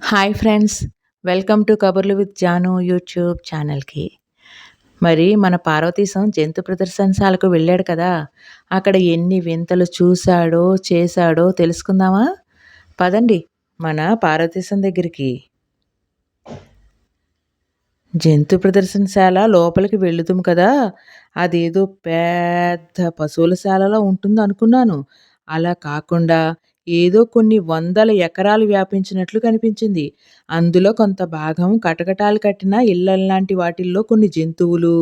Hi friends. Welcome to కబుర్లు with Janu YouTube ఛానల్‌కి. మరి మన పార్వతీశం జంతు ప్రదర్శనశాలకు వెళ్ళాడు కదా! అక్కడ ఎన్ని వింతలు చూసాడో, చేశాడో తెలుసుకుందామా? పదండి మన పార్వతీశం దగ్గరికి. జంతు ప్రదర్శనశాల లోపలికి వెళుదుం కదా! అదేదో పెద్ద పశువుల శాలలా ఉంటుందనుకున్నాను. అలా కాకుండా ఏదో కొన్ని వందల ఎకరాలు వ్యాపించినట్లు కనిపించింది. అందులో కొంత భాగం కటకటాలు కట్టిన ఇళ్ళల్లాంటి వాటిల్లో కొన్ని జంతువులు.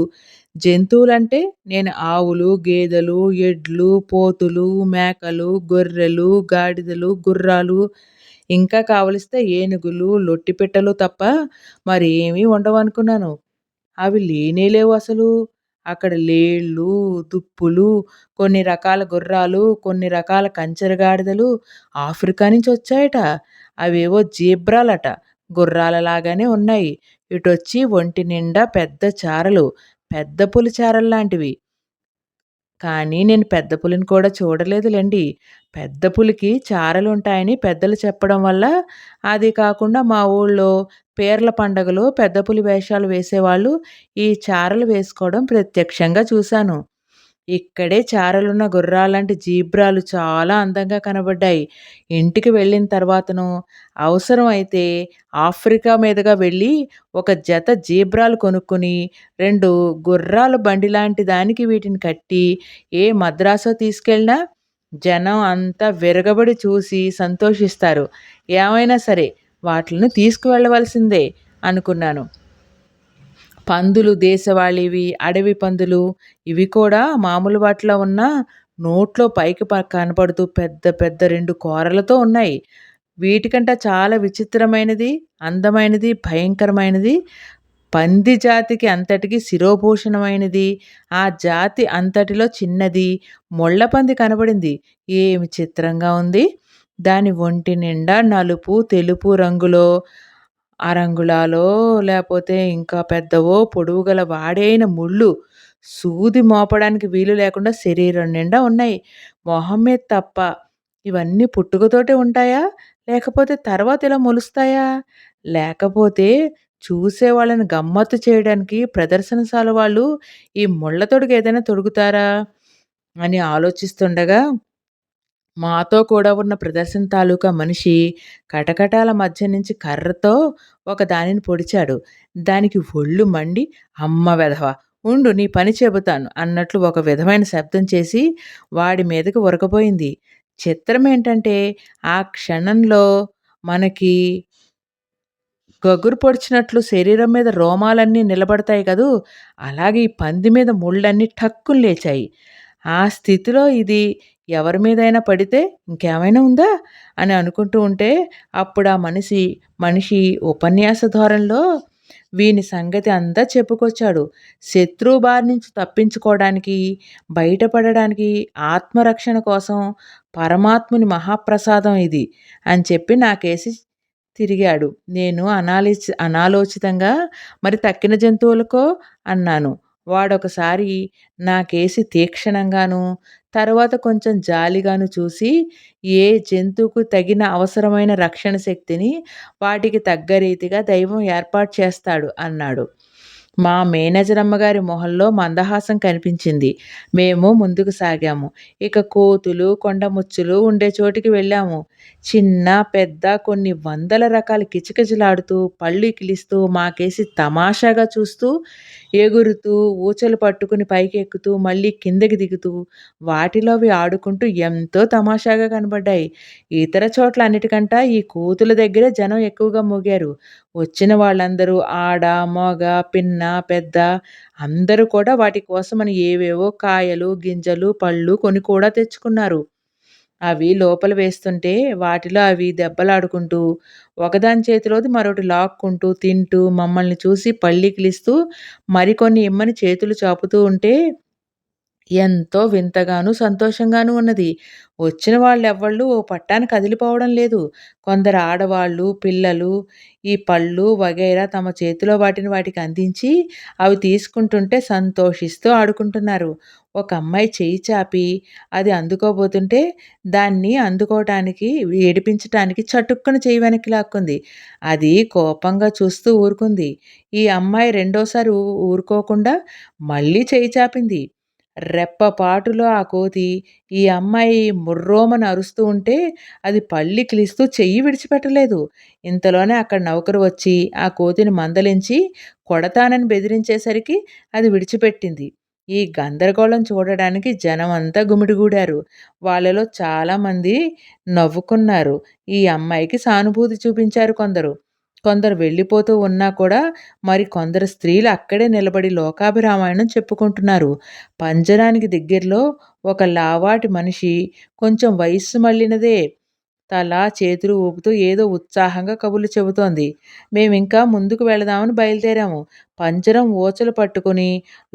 జంతువులంటే నేను ఆవులు, గేదెలు, ఎడ్లు, పోతులు, మేకలు, గొర్రెలు, గాడిదలు, గుర్రాలు ఇంకా కావలిస్తే ఏనుగులు, లొట్టిపిట్టలు తప్ప మరేమీ ఉండవనుకున్నాను. అవి లేనే లేవు అసలు. అక్కడ లేళ్ళు, దుప్పులు, కొన్ని రకాల గుర్రాలు, కొన్ని రకాల కంచెర గాడిదలు ఆఫ్రికా నుంచి వచ్చాయట. అవేవో జీబ్రాలట. గుర్రాలలాగానే ఉన్నాయి. ఇటొచ్చి ఒంటి నిండా పెద్ద చారలు. పెద్ద పులి చారల్లాంటివి. కానీ నేను పెద్ద పులిని కూడా చూడలేదులెండి. పెద్ద పులికి చారలుంటాయని పెద్దలు చెప్పడం వల్ల, అది కాకుండా మా ఊళ్ళో పీర్ల పండగలో పెద్ద పులి వేషాలు వేసేవాళ్ళు ఈ చారలు వేసుకోవడం ప్రత్యక్షంగా చూశాను. ఇక్కడే చారలున్న గుర్రాల్లాంటి జీబ్రాలు చాలా అందంగా కనబడ్డాయి. ఇంటికి వెళ్ళిన తర్వాతను అవసరం అయితే ఆఫ్రికా మీదుగా వెళ్ళి ఒక జత జీబ్రాలు కొనుక్కొని 2 గుర్రాల బండిలాంటి దానికి వీటిని కట్టి ఏ మద్రాసో తీసుకెళ్ళినా జనం అంతా విరగబడి చూసి సంతోషిస్తారు. ఏమైనా సరే వాటిలిని తీసుకువెళ్ళవలసిందే అనుకున్నాను. పందులు దేశవాళీవి, అడవి పందులు ఇవి కూడా మామూలు వాటిలో ఉన్న నోట్లో పైకి కనపడుతూ పెద్ద పెద్ద 2 కోరలతో ఉన్నాయి. వీటికంటే చాలా విచిత్రమైనది, అందమైనది, భయంకరమైనది పంది జాతికి అంతటికి శిరోభూషణమైనది, ఆ జాతి అంతటిలో చిన్నది ముళ్ళపంది కనబడింది. ఏమి చిత్రంగా ఉంది. దాని ఒంటి నిండా నలుపు, తెలుపు రంగులో అరంగుళాలో లేపోతే ఇంకా పెద్దవో పొడవుగల వాడైన ముళ్ళు సూది మోపడానికి వీలు లేకుండా శరీరం నిండా ఉన్నాయి. మొహం మీద తప్ప. ఇవన్నీ పుట్టుకతోటే ఉంటాయా? లేకపోతే తర్వాత ఇలా మొలుస్తాయా? లేకపోతే చూసేవాళ్ళని గమ్మత్తు చేయడానికి ప్రదర్శనశాల వాళ్ళు ఈ ముళ్ళ తొడుగు ఏదైనా తొడుగుతారా? అని ఆలోచిస్తుండగా మాతో కూడా ఉన్న ప్రదర్శన తాలూకా మనిషి కటకటాల మధ్య నుంచి కర్రతో ఒక దానిని పొడిచాడు. దానికి ఒళ్ళు మండి అమ్మ వెధవ ఉండు నీ పని చెబుతాను అన్నట్లు ఒక విధమైన శబ్దం చేసి వాడి మీదకి ఉరకపోయింది. చిత్రం ఏంటంటే ఆ క్షణంలో మనకి గగురు పొడిచినట్లు శరీరం మీద రోమాలన్నీ నిలబడతాయి కదూ! అలాగే ఈ పంది మీద ముళ్ళన్నీ టక్కున లేచాయి. ఆ స్థితిలో ఇది ఎవరి మీదైనా పడితే ఇంకేమైనా ఉందా? అని అనుకుంటూ ఉంటే అప్పుడు ఆ మనిషి ఉపన్యాస ధోరణిలో వీని సంగతి అంతా చెప్పుకొచ్చాడు. శత్రువు బారి నుంచి తప్పించుకోవడానికి, బయటపడడానికి, ఆత్మరక్షణ కోసం పరమాత్ముని మహాప్రసాదం ఇది అని చెప్పి నాకేసి తిరిగాడు. నేను అనాలోచితంగా మరి తక్కిన జంతువులకో అన్నాను. వాడొకసారి నాకేసి తీక్షణంగాను, తరువాత కొంచెం జాలిగాను చూసి, ఏ జంతువుకు తగిన అవసరమైన రక్షణ శక్తిని వాటికి తగ్గ రీతిగా దైవం ఏర్పాటు చేస్తాడు అన్నాడు. మా మేనేజర్ అమ్మగారి మొహంలో మందహాసం కనిపించింది. మేము ముందుకు సాగాము. ఇక కోతులు, కొండముచ్చులు ఉండే చోటికి వెళ్ళాము. చిన్న, పెద్ద కొన్ని వందల రకాలు కిచకిచలాడుతూ, పళ్ళు కిలిస్తూ, మాకేసి తమాషాగా చూస్తూ, ఎగురుతూ, ఊచలు పట్టుకుని పైకెక్కుతూ, మళ్ళీ కిందకి దిగుతూ, వాటిలో అవి ఆడుకుంటూ ఎంతో తమాషాగా కనబడ్డాయి. ఇతర చోట్ల అన్నిటికంటా ఈ కోతుల దగ్గరే జనం ఎక్కువగా మూగారు. వచ్చిన వాళ్ళందరూ ఆడ, మగ, పిన్న, పెద్ద అందరూ కూడా వాటి కోసమని ఏవేవో కాయలు, గింజలు, పళ్ళు కొని కూడా తెచ్చుకున్నారు. అవి లోపల వేస్తుంటే వాటిలో అవి దెబ్బలాడుకుంటూ, ఒకదాని చేతిలోది మరొకటి లాక్కుంటూ, తింటూ, మమ్మల్ని చూసి పళ్ళికిలిస్తూ, మరికొన్ని ఇమ్మని చేతులు చాపుతూ ఉంటే ఎంతో వింతగాను, సంతోషంగాను ఉన్నది. వచ్చిన వాళ్ళెవ్వళ్ళు ఓ పట్టాన కదిలిపోవడం లేదు. కొందరు ఆడవాళ్ళు, పిల్లలు ఈ పళ్ళు వగైరా తమ చేతిలో వాటిని వాటికి అందించి, అవి తీసుకుంటుంటే సంతోషిస్తూ ఆడుకుంటున్నారు. ఒక అమ్మాయి చెయ్యి చాపి అది అందుకోబోతుంటే, దాన్ని అందుకోవటానికి ఏడిపించటానికి చటుక్కున చెయ్యి వెనక్కి లాక్కుంది. అది కోపంగా చూస్తూ ఊరుకుంది. ఈ అమ్మాయి రెండోసారి ఊరుకోకుండా మళ్ళీ చెయ్యి చాపింది. రెప్పపాటులో ఆ కోతి ఈ అమ్మాయి ముర్రోమని అరుస్తూ ఉంటే అది పళ్ళికిలిస్తూ చెయ్యి విడిచిపెట్టలేదు. ఇంతలోనే అక్కడ నౌకరు వచ్చి ఆ కోతిని మందలించి కొడతానని బెదిరించేసరికి అది విడిచిపెట్టింది. ఈ గందరగోళం చూడడానికి జనమంతా గుమిడిగూడారు. వాళ్ళలో చాలామంది నవ్వుకున్నారు. ఈ అమ్మాయికి సానుభూతి చూపించారు కొందరు. కొందరు వెళ్ళిపోతూ ఉన్నా కూడా మరి కొందరు స్త్రీలు అక్కడే నిలబడి లోకాభిరామాయణం చెప్పుకుంటున్నారు. పంజరానికి దగ్గరలో ఒక లావాటి మనిషి కొంచెం వయస్సు మళ్ళినదే. తల, చేతులు ఊపుతూ ఏదో ఉత్సాహంగా కబుర్లు చెబుతోంది. మేమింకా ముందుకు వెళదామని బయలుదేరాము. పంజరం ఊచలు పట్టుకుని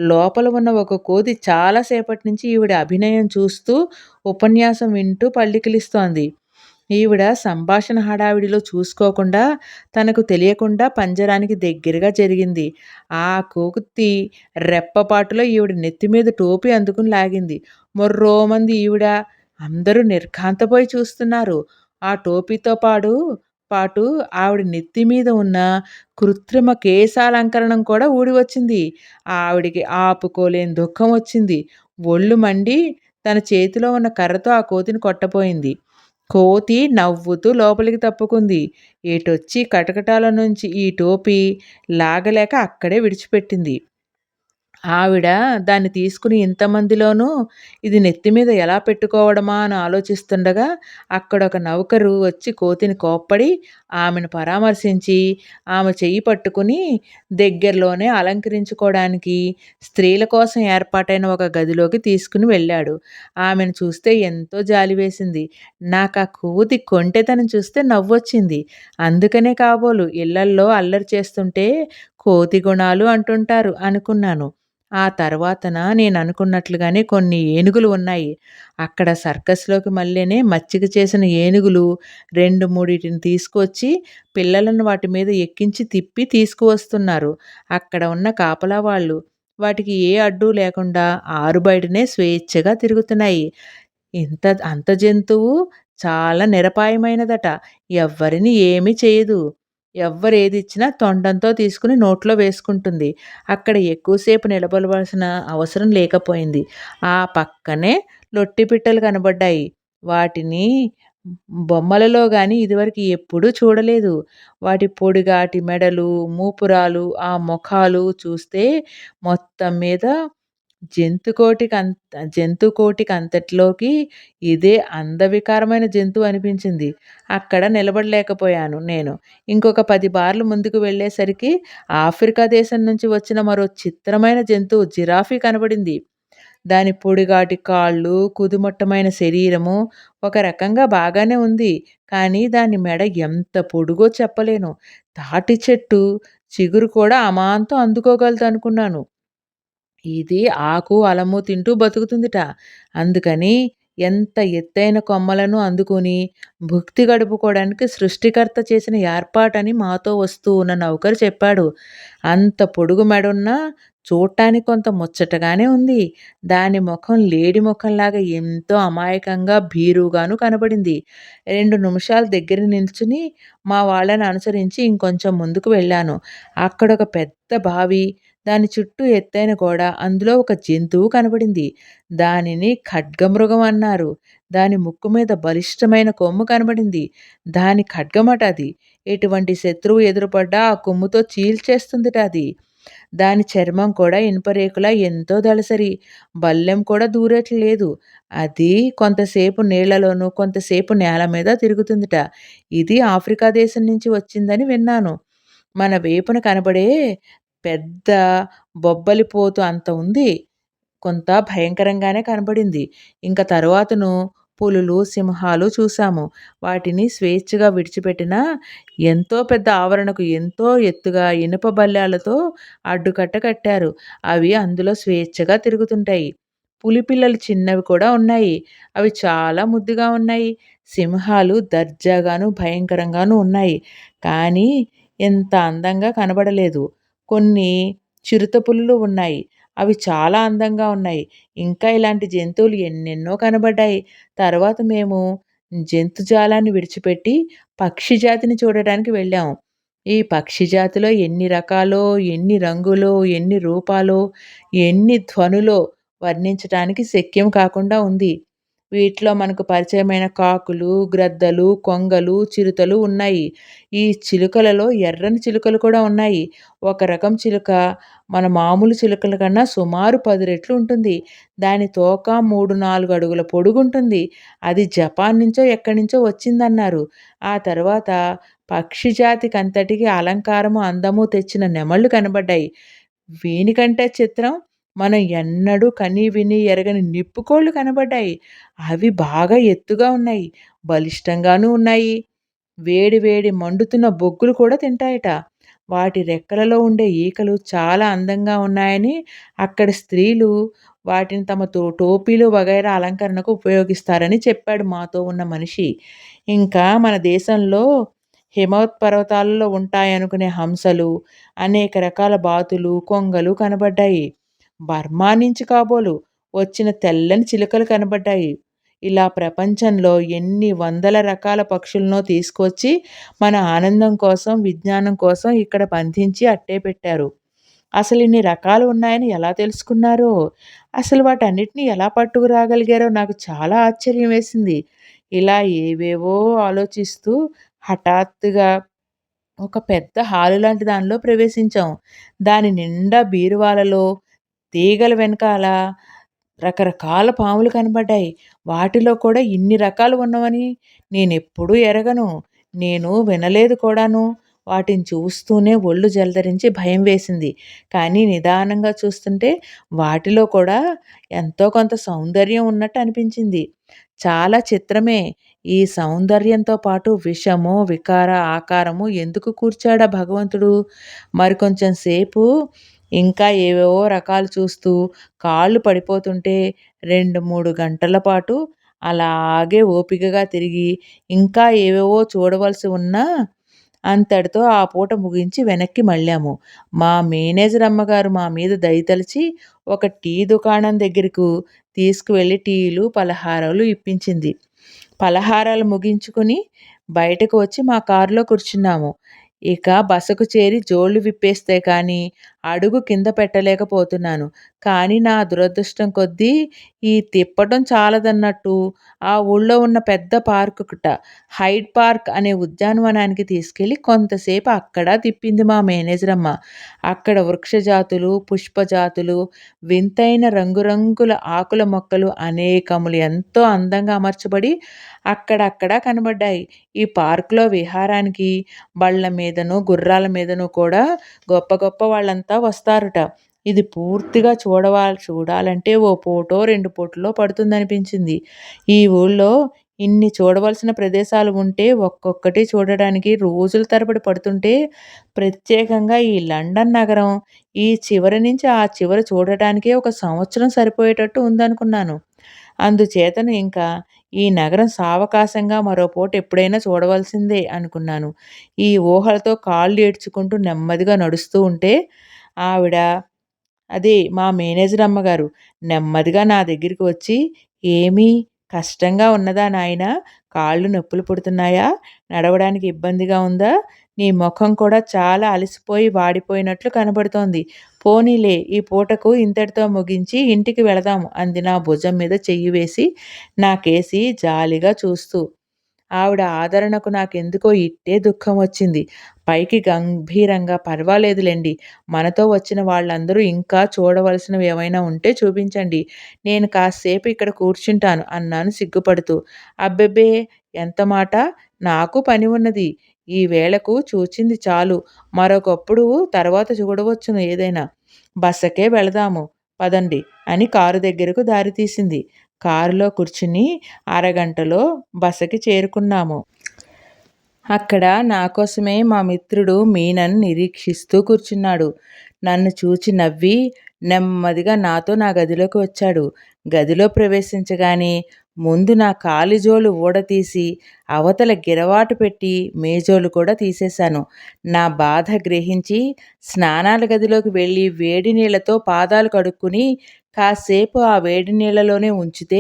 లోపల ఉన్న ఒక కోతి చాలా సేపటి నుంచి ఈవిడ అభినయం చూస్తూ, ఉపన్యాసం వింటూ పళ్ళికిలిస్తోంది. ఈవిడ సంభాషణ హడావిడిలో చూసుకోకుండా, తనకు తెలియకుండా పంజరానికి దగ్గరగా జరిగింది. ఆ కోతి రెప్పపాటులో ఈవిడ నెత్తి మీద టోపీ అందుకుని లాగింది. మొర్రోమంది ఈవిడ. అందరూ నిర్ఘాంతపోయి చూస్తున్నారు. ఆ టోపీతో పాటు ఆవిడ నెత్తి మీద ఉన్న కృత్రిమ కేశాలంకరణం కూడా ఊడి వచ్చింది. ఆవిడకి ఆపుకోలేని దుఃఖం వచ్చింది. ఒళ్ళు మండి తన చేతిలో ఉన్న కర్రతో ఆ కోతిని కొట్టబోయింది. కోతి నవ్వుతూ లోపలికి తప్పుకుంది. ఎటొచ్చి కటకటాల నుంచి ఈ టోపీ లాగలేక అక్కడే విడిచిపెట్టింది. ఆవిడ దాన్ని తీసుకుని ఇంతమందిలోనూ ఇది నెత్తి మీద ఎలా పెట్టుకోవడమా అని ఆలోచిస్తుండగా అక్కడొక నౌకరు వచ్చి కోతిని కోప్పడి ఆమెను పరామర్శించి ఆమె చెయ్యి పట్టుకుని దగ్గరలోనే అలంకరించుకోవడానికి స్త్రీల కోసం ఏర్పాటైన ఒక గదిలోకి తీసుకుని వెళ్ళాడు. ఆమెను చూస్తే ఎంతో జాలి వేసింది. నాకా కోతి కొంటెతనం చూస్తే నవ్వొచ్చింది. అందుకనే కాబోలు ఇళ్లల్లో అల్లరి చేస్తుంటే కోతి గుణాలు అంటుంటారు అనుకున్నాను. ఆ తర్వాతన నేననుకున్నట్లుగానే కొన్ని ఏనుగులు ఉన్నాయి. అక్కడ సర్కస్‌లోకి మళ్ళీనే మచ్చిక చేసిన ఏనుగులు 2, 3 తీసుకొచ్చి పిల్లలను వాటి మీద ఎక్కించి తిప్పి తీసుకువస్తున్నారు. అక్కడ ఉన్న కాపలా వాళ్ళు. వాటికి ఏ అడ్డు లేకుండా ఆరుబయటనే స్వేచ్ఛగా తిరుగుతున్నాయి. అంత జంతువు చాలా నిరపాయమైనదట. ఎవ్వరిని ఏమీ చేయదు. ఎవ్వరేదిచ్చినా తొండంతో తీసుకుని నోట్లో వేసుకుంటుంది. అక్కడ ఎక్కువసేపు నిలబడవలసిన అవసరం లేకపోయింది. ఆ పక్కనే లొట్టి పిట్టలు కనబడ్డాయి. వాటిని బొమ్మలలో గాని ఇదివరకు ఎప్పుడూ చూడలేదు. వాటి పొడిగాటి మెడలు, మూపురాలు, ఆ మొఖాలు చూస్తే మొత్తం మీద జంతుకోటికంతటిలోకి ఇదే అందవికారమైన జంతువు అనిపించింది. అక్కడ నిలబడలేకపోయాను నేను. ఇంకొక 10 బార్లు ముందుకు వెళ్ళేసరికి ఆఫ్రికా దేశం నుంచి వచ్చిన మరో చిత్రమైన జంతువు జిరాఫీ కనబడింది. దాని పొడిగాటి కాళ్ళు, కుదుమొట్టమైన శరీరము ఒక రకంగా బాగానే ఉంది. కానీ దాని మెడ ఎంత పొడుగో చెప్పలేను. తాటి చెట్టు చిగురు కూడా అమాంతం అందుకోగలదనుకున్నాను. ఇది ఆకు, అలము తింటూ బతుకుతుందిట. అందుకని ఎంత ఎత్తైన కొమ్మలను అందుకొని భుక్తి గడుపుకోవడానికి సృష్టికర్త చేసిన ఏర్పాటని మాతో వస్తూ ఉన్న నౌకరు చెప్పాడు. అంత పొడుగు మెడున్నా చూడటానికి కొంత ముచ్చటగానే ఉంది. దాని ముఖం లేడి ముఖంలాగా ఎంతో అమాయకంగా, భీరుగాను కనబడింది. 2 నిమిషాలు దగ్గర నిల్చుని మా వాళ్ళని అనుసరించి ఇంకొంచెం ముందుకు వెళ్ళాను. అక్కడొక పెద్ద బావి, దాని చుట్టూ ఎత్తైన గోడ, అందులో ఒక జంతువు కనబడింది. దానిని ఖడ్గమృగం అన్నారు. దాని ముక్కు మీద బలిష్టమైన కొమ్ము కనబడింది. దాని ఖడ్గమట అది. ఎటువంటి శత్రువు ఎదురుపడ్డా ఆ కొమ్ముతో చీల్చేస్తుందట అది. దాని చర్మం కూడా ఇనుపరేకులా ఎంతో దళసరి. బల్లెం కూడా దూరేట్లు లేదు. అది కొంతసేపు నీళ్లలోనూ, కొంతసేపు నేల మీద తిరుగుతుందట. ఇది ఆఫ్రికా దేశం నుంచి వచ్చిందని విన్నాను. మన వైపున కనబడే పెద్ద బొబ్బలిపోతు అంత ఉంది. కొంత భయంకరంగానే కనబడింది. ఇంక తరువాతను పులులు, సింహాలు చూశాము. వాటిని స్వేచ్ఛగా విడిచిపెట్టినా ఎంతో పెద్ద ఆవరణకు ఎంతో ఎత్తుగా ఇనుప బల్లేలతో అడ్డుకట్ట కట్టారు. అవి అందులో స్వేచ్ఛగా తిరుగుతుంటాయి. పులి పిల్లలు చిన్నవి కూడా ఉన్నాయి. అవి చాలా ముద్దుగా ఉన్నాయి. సింహాలు దర్జాగాను, భయంకరంగాను ఉన్నాయి. కానీ ఇంత అందంగా కనబడలేదు. కొన్ని చిరుతపులులు ఉన్నాయి. అవి చాలా అందంగా ఉన్నాయి. ఇంకా ఇలాంటి జంతువులు ఎన్నెన్నో కనబడ్డాయి. తర్వాత మేము జంతుజాలాన్ని విడిచిపెట్టి పక్షి జాతిని చూడడానికి వెళ్ళాము. ఈ పక్షి జాతిలో ఎన్ని రకాలో, ఎన్ని రంగులో, ఎన్ని రూపాలో, ఎన్ని ధ్వనులో వర్ణించటానికి శక్యం కాకుండా ఉంది. వీటిలో మనకు పరిచయమైన కాకులు, గ్రద్దలు, కొంగలు, చిరుతలు ఉన్నాయి. ఈ చిలుకలలో ఎర్రని చిలుకలు కూడా ఉన్నాయి. ఒక రకం చిలుక మన మామూలు చిలుకల కన్నా సుమారు 10 రెట్లు ఉంటుంది. దాని తోక 3, 4 అడుగుల పొడుగుంటుంది. అది జపాన్ నుంచో ఎక్కడి నుంచో వచ్చిందన్నారు. ఆ తర్వాత పక్షి జాతికంతటికి అలంకారము, అందము తెచ్చిన నెమళ్ళు కనబడ్డాయి. వీనికంటే చిత్రం మనం ఎన్నడూ కని విని ఎరగని నిప్పుకోళ్ళు కనబడ్డాయి. అవి బాగా ఎత్తుగా ఉన్నాయి. బలిష్టంగానూ ఉన్నాయి. వేడి వేడి మండుతున్న బొగ్గులు కూడా తింటాయట. వాటి రెక్కలలో ఉండే ఈకలు చాలా అందంగా ఉన్నాయని అక్కడి స్త్రీలు వాటిని తమ టోపీలు వగైరా అలంకరణకు ఉపయోగిస్తారని చెప్పాడు మాతో ఉన్న మనిషి. ఇంకా మన దేశంలో హిమవత్పర్వతాలలో ఉంటాయనుకునే హంసలు, అనేక రకాల బాతులు, కొంగలు కనబడ్డాయి. బర్మా నుంచి కాబోలు వచ్చిన తెల్లని చిలుకలు కనబడ్డాయి. ఇలా ప్రపంచంలో ఎన్ని వందల రకాల పక్షులనో తీసుకొచ్చి మన ఆనందం కోసం, విజ్ఞానం కోసం ఇక్కడ బంధించి అట్టే పెట్టారు. అసలు ఇన్ని రకాలు ఉన్నాయని ఎలా తెలుసుకున్నారో, అసలు వాటన్నిటిని ఎలా పట్టుకురాగలిగారో నాకు చాలా ఆశ్చర్యం వేసింది. ఇలా ఏవేవో ఆలోచిస్తూ హఠాత్తుగా ఒక పెద్ద హాలు లాంటి దానిలో ప్రవేశించాం. దాని నిండా బీరువాలలో, తీగల వెనకాల రకరకాల పాములు కనబడ్డాయి. వాటిలో కూడా ఇన్ని రకాలు ఉన్నవని నేనెప్పుడూ ఎరగను. నేను వినలేదు కూడాను. వాటిని చూస్తూనే ఒళ్ళు జలదరించి భయం వేసింది. కానీ నిదానంగా చూస్తుంటే వాటిలో కూడా ఎంతో కొంత సౌందర్యం ఉన్నట్టు అనిపించింది. చాలా చిత్రమే. ఈ సౌందర్యంతో పాటు విషము, వికార ఆకారము ఎందుకు కూర్చాడా భగవంతుడు? మరికొంచెం సేపు ఇంకా ఏవేవో రకాలు చూస్తూ కాళ్ళు పడిపోతుంటే 2, 3 గంటల పాటు అలాగే ఓపికగా తిరిగి ఇంకా ఏవేవో చూడవలసి ఉన్నా అంతటితో ఆ పూట ముగించి వెనక్కి మళ్ళాము. మా మేనేజర్ అమ్మగారు మా మీద దయతలిచి ఒక టీ దుకాణం దగ్గరకు తీసుకువెళ్ళి టీలు, పలహారాలు ఇప్పించింది. పలహారాలు ముగించుకుని బయటకు వచ్చి మా కారులో కూర్చున్నాము. ఇక బసకు చేరి జోళ్ళు విప్పేస్తే కానీ అడుగు కింద పెట్టలేకపోతున్నాను. కానీ నా దురదృష్టం కొద్దీ ఈ తిప్పటం చాలదన్నట్టు ఆ ఊళ్ళో ఉన్న పెద్ద పార్కుకుట హైడ్ పార్క్ అనే ఉద్యానవనానికి తీసుకెళ్ళి కొంతసేపు అక్కడ తిప్పింది మా మేనేజరమ్మ. అక్కడ వృక్షజాతులు, పుష్పజాతులు, వింతైన రంగురంగుల ఆకుల మొక్కలు అనేకములు ఎంతో అందంగా అమర్చబడి అక్కడక్కడ కనబడ్డాయి. ఈ పార్కులో విహారానికి బళ్ళ మీదనో, గుర్రాల మీదనో కూడా గొప్ప గొప్ప వాళ్ళంతా వస్తారట. ఇది పూర్తిగా చూడాలంటే ఓ పూటో, 2 పూటలో పడుతుందనిపించింది. ఈ ఊళ్ళో ఇన్ని చూడవలసిన ప్రదేశాలు ఉంటే ఒక్కొక్కటి చూడడానికి రోజుల తరబడి పడుతుంటే ప్రత్యేకంగా ఈ లండన్ నగరం ఈ చివరి నుంచి ఆ చివర చూడటానికే ఒక సంవత్సరం సరిపోయేటట్టు ఉందనుకున్నాను. అందుచేతను ఇంకా ఈ నగరం సావకాశంగా మరో పూట ఎప్పుడైనా చూడవలసిందే అనుకున్నాను. ఈ ఊహలతో కాళ్ళు ఈడ్చుకుంటూ నెమ్మదిగా నడుస్తూ ఉంటే ఆవిడ అదే మా మేనేజర్ అమ్మగారు నెమ్మదిగా నా దగ్గరికి వచ్చి, "ఏమీ కష్టంగా ఉన్నదా నాయనా? కాళ్ళు నొప్పులు పుడుతున్నాయా? నడవడానికి ఇబ్బందిగా ఉందా? నీ ముఖం కూడా చాలా అలసిపోయి వాడిపోయినట్లు కనబడుతోంది. పోనీలే ఈ పూటకు ఇంతటితో ముగించి ఇంటికి వెళదాం" అంది నా భుజం మీద చెయ్యి వేసి నాకేసి జాలిగా చూస్తూ. ఆవిడ ఆదరణకు నాకెందుకో ఇట్టే దుఃఖం వచ్చింది. పైకి గంభీరంగా "పర్వాలేదులెండి. మనతో వచ్చిన వాళ్ళందరూ ఇంకా చూడవలసినవి ఏవైనా ఉంటే చూపించండి. నేను కాస్సేపు ఇక్కడ కూర్చుంటాను" అన్నాను సిగ్గుపడుతూ. "అబ్బెబ్బే! ఎంత మాట! నాకు పని ఉన్నది. ఈ వేళకు చూచింది చాలు. మరొకప్పుడు తర్వాత చూడవచ్చును ఏదైనా. బసకే వెళదాము పదండి" అని కారు దగ్గరకు దారి తీసింది. కారులో కూర్చుని అరగంటలో బసకి చేరుకున్నాము. అక్కడ నా కోసమే మా మిత్రుడు మీనన్ నిరీక్షిస్తూ కూర్చున్నాడు. నన్ను చూచి నవ్వి నెమ్మదిగా నాతో నా గదిలోకి వచ్చాడు. గదిలో ప్రవేశించగానే ముందు నా కాలిజోలు ఊడతీసి అవతల గిరవాటు పెట్టి మేజోలు కూడా తీసేశాను. నా బాధ గ్రహించి స్నానాల గదిలోకి వెళ్ళి వేడి నీళ్లతో పాదాలు కడుక్కుని కాసేపు ఆ వేడి నీళ్లలోనే ఉంచితే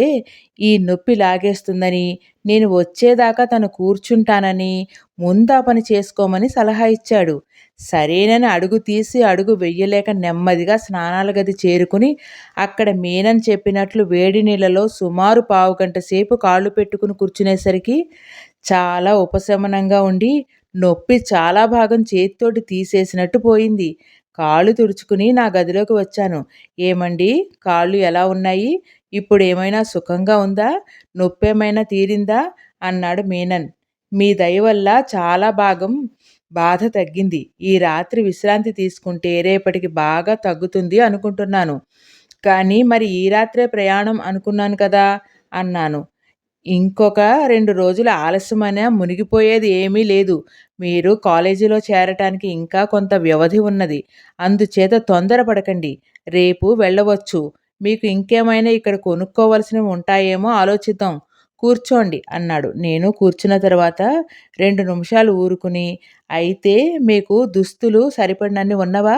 ఈ నొప్పి లాగేస్తుందని, నేను వచ్చేదాకా తను కూర్చుంటానని, ముందా పని చేసుకోమని సలహా ఇచ్చాడు. సరేనని అడుగు తీసి అడుగు వెయ్యలేక నెమ్మదిగా స్నానాల గది చేరుకుని అక్కడ మీనన్ చెప్పినట్లు వేడి నీళ్ళలో సుమారు పావుగంట సేపు కాళ్ళు పెట్టుకుని కూర్చునేసరికి చాలా ఉపశమనంగా ఉండి నొప్పి చాలా భాగం చేత్తోటి తీసేసినట్టు పోయింది. కాళ్ళు తుడుచుకుని నా గదిలోకి వచ్చాను. ఏమండి, కాళ్ళు ఎలా ఉన్నాయి? ఇప్పుడేమైనా సుఖంగా ఉందా? నొప్పేమైనా తీరిందా? అన్నాడు మీనన్. మీ దయ వల్ల చాలా భాగం బాధ తగ్గింది. ఈ రాత్రి విశ్రాంతి తీసుకుంటే రేపటికి బాగా తగ్గుతుంది అనుకుంటున్నాను. కానీ మరి ఈ రాత్రే ప్రయాణం అనుకున్నాను కదా అన్నాను. ఇంకొక 2 రోజులు ఆలస్యమైనా మునిగిపోయేది ఏమీ లేదు. మీరు కాలేజీలో చేరటానికి ఇంకా కొంత వ్యవధి ఉన్నది. అందుచేత తొందరపడకండి. రేపు వెళ్ళవచ్చు. మీకు ఇంకేమైనా ఇక్కడ కొనుక్కోవలసినవి ఉంటాయేమో ఆలోచిద్దాం. కూర్చోండి అన్నాడు. నేను కూర్చున్న తర్వాత 2 నిమిషాలు ఊరుకుని, అయితే మీకు దుస్తులు సరిపడినన్ని ఉన్నవా?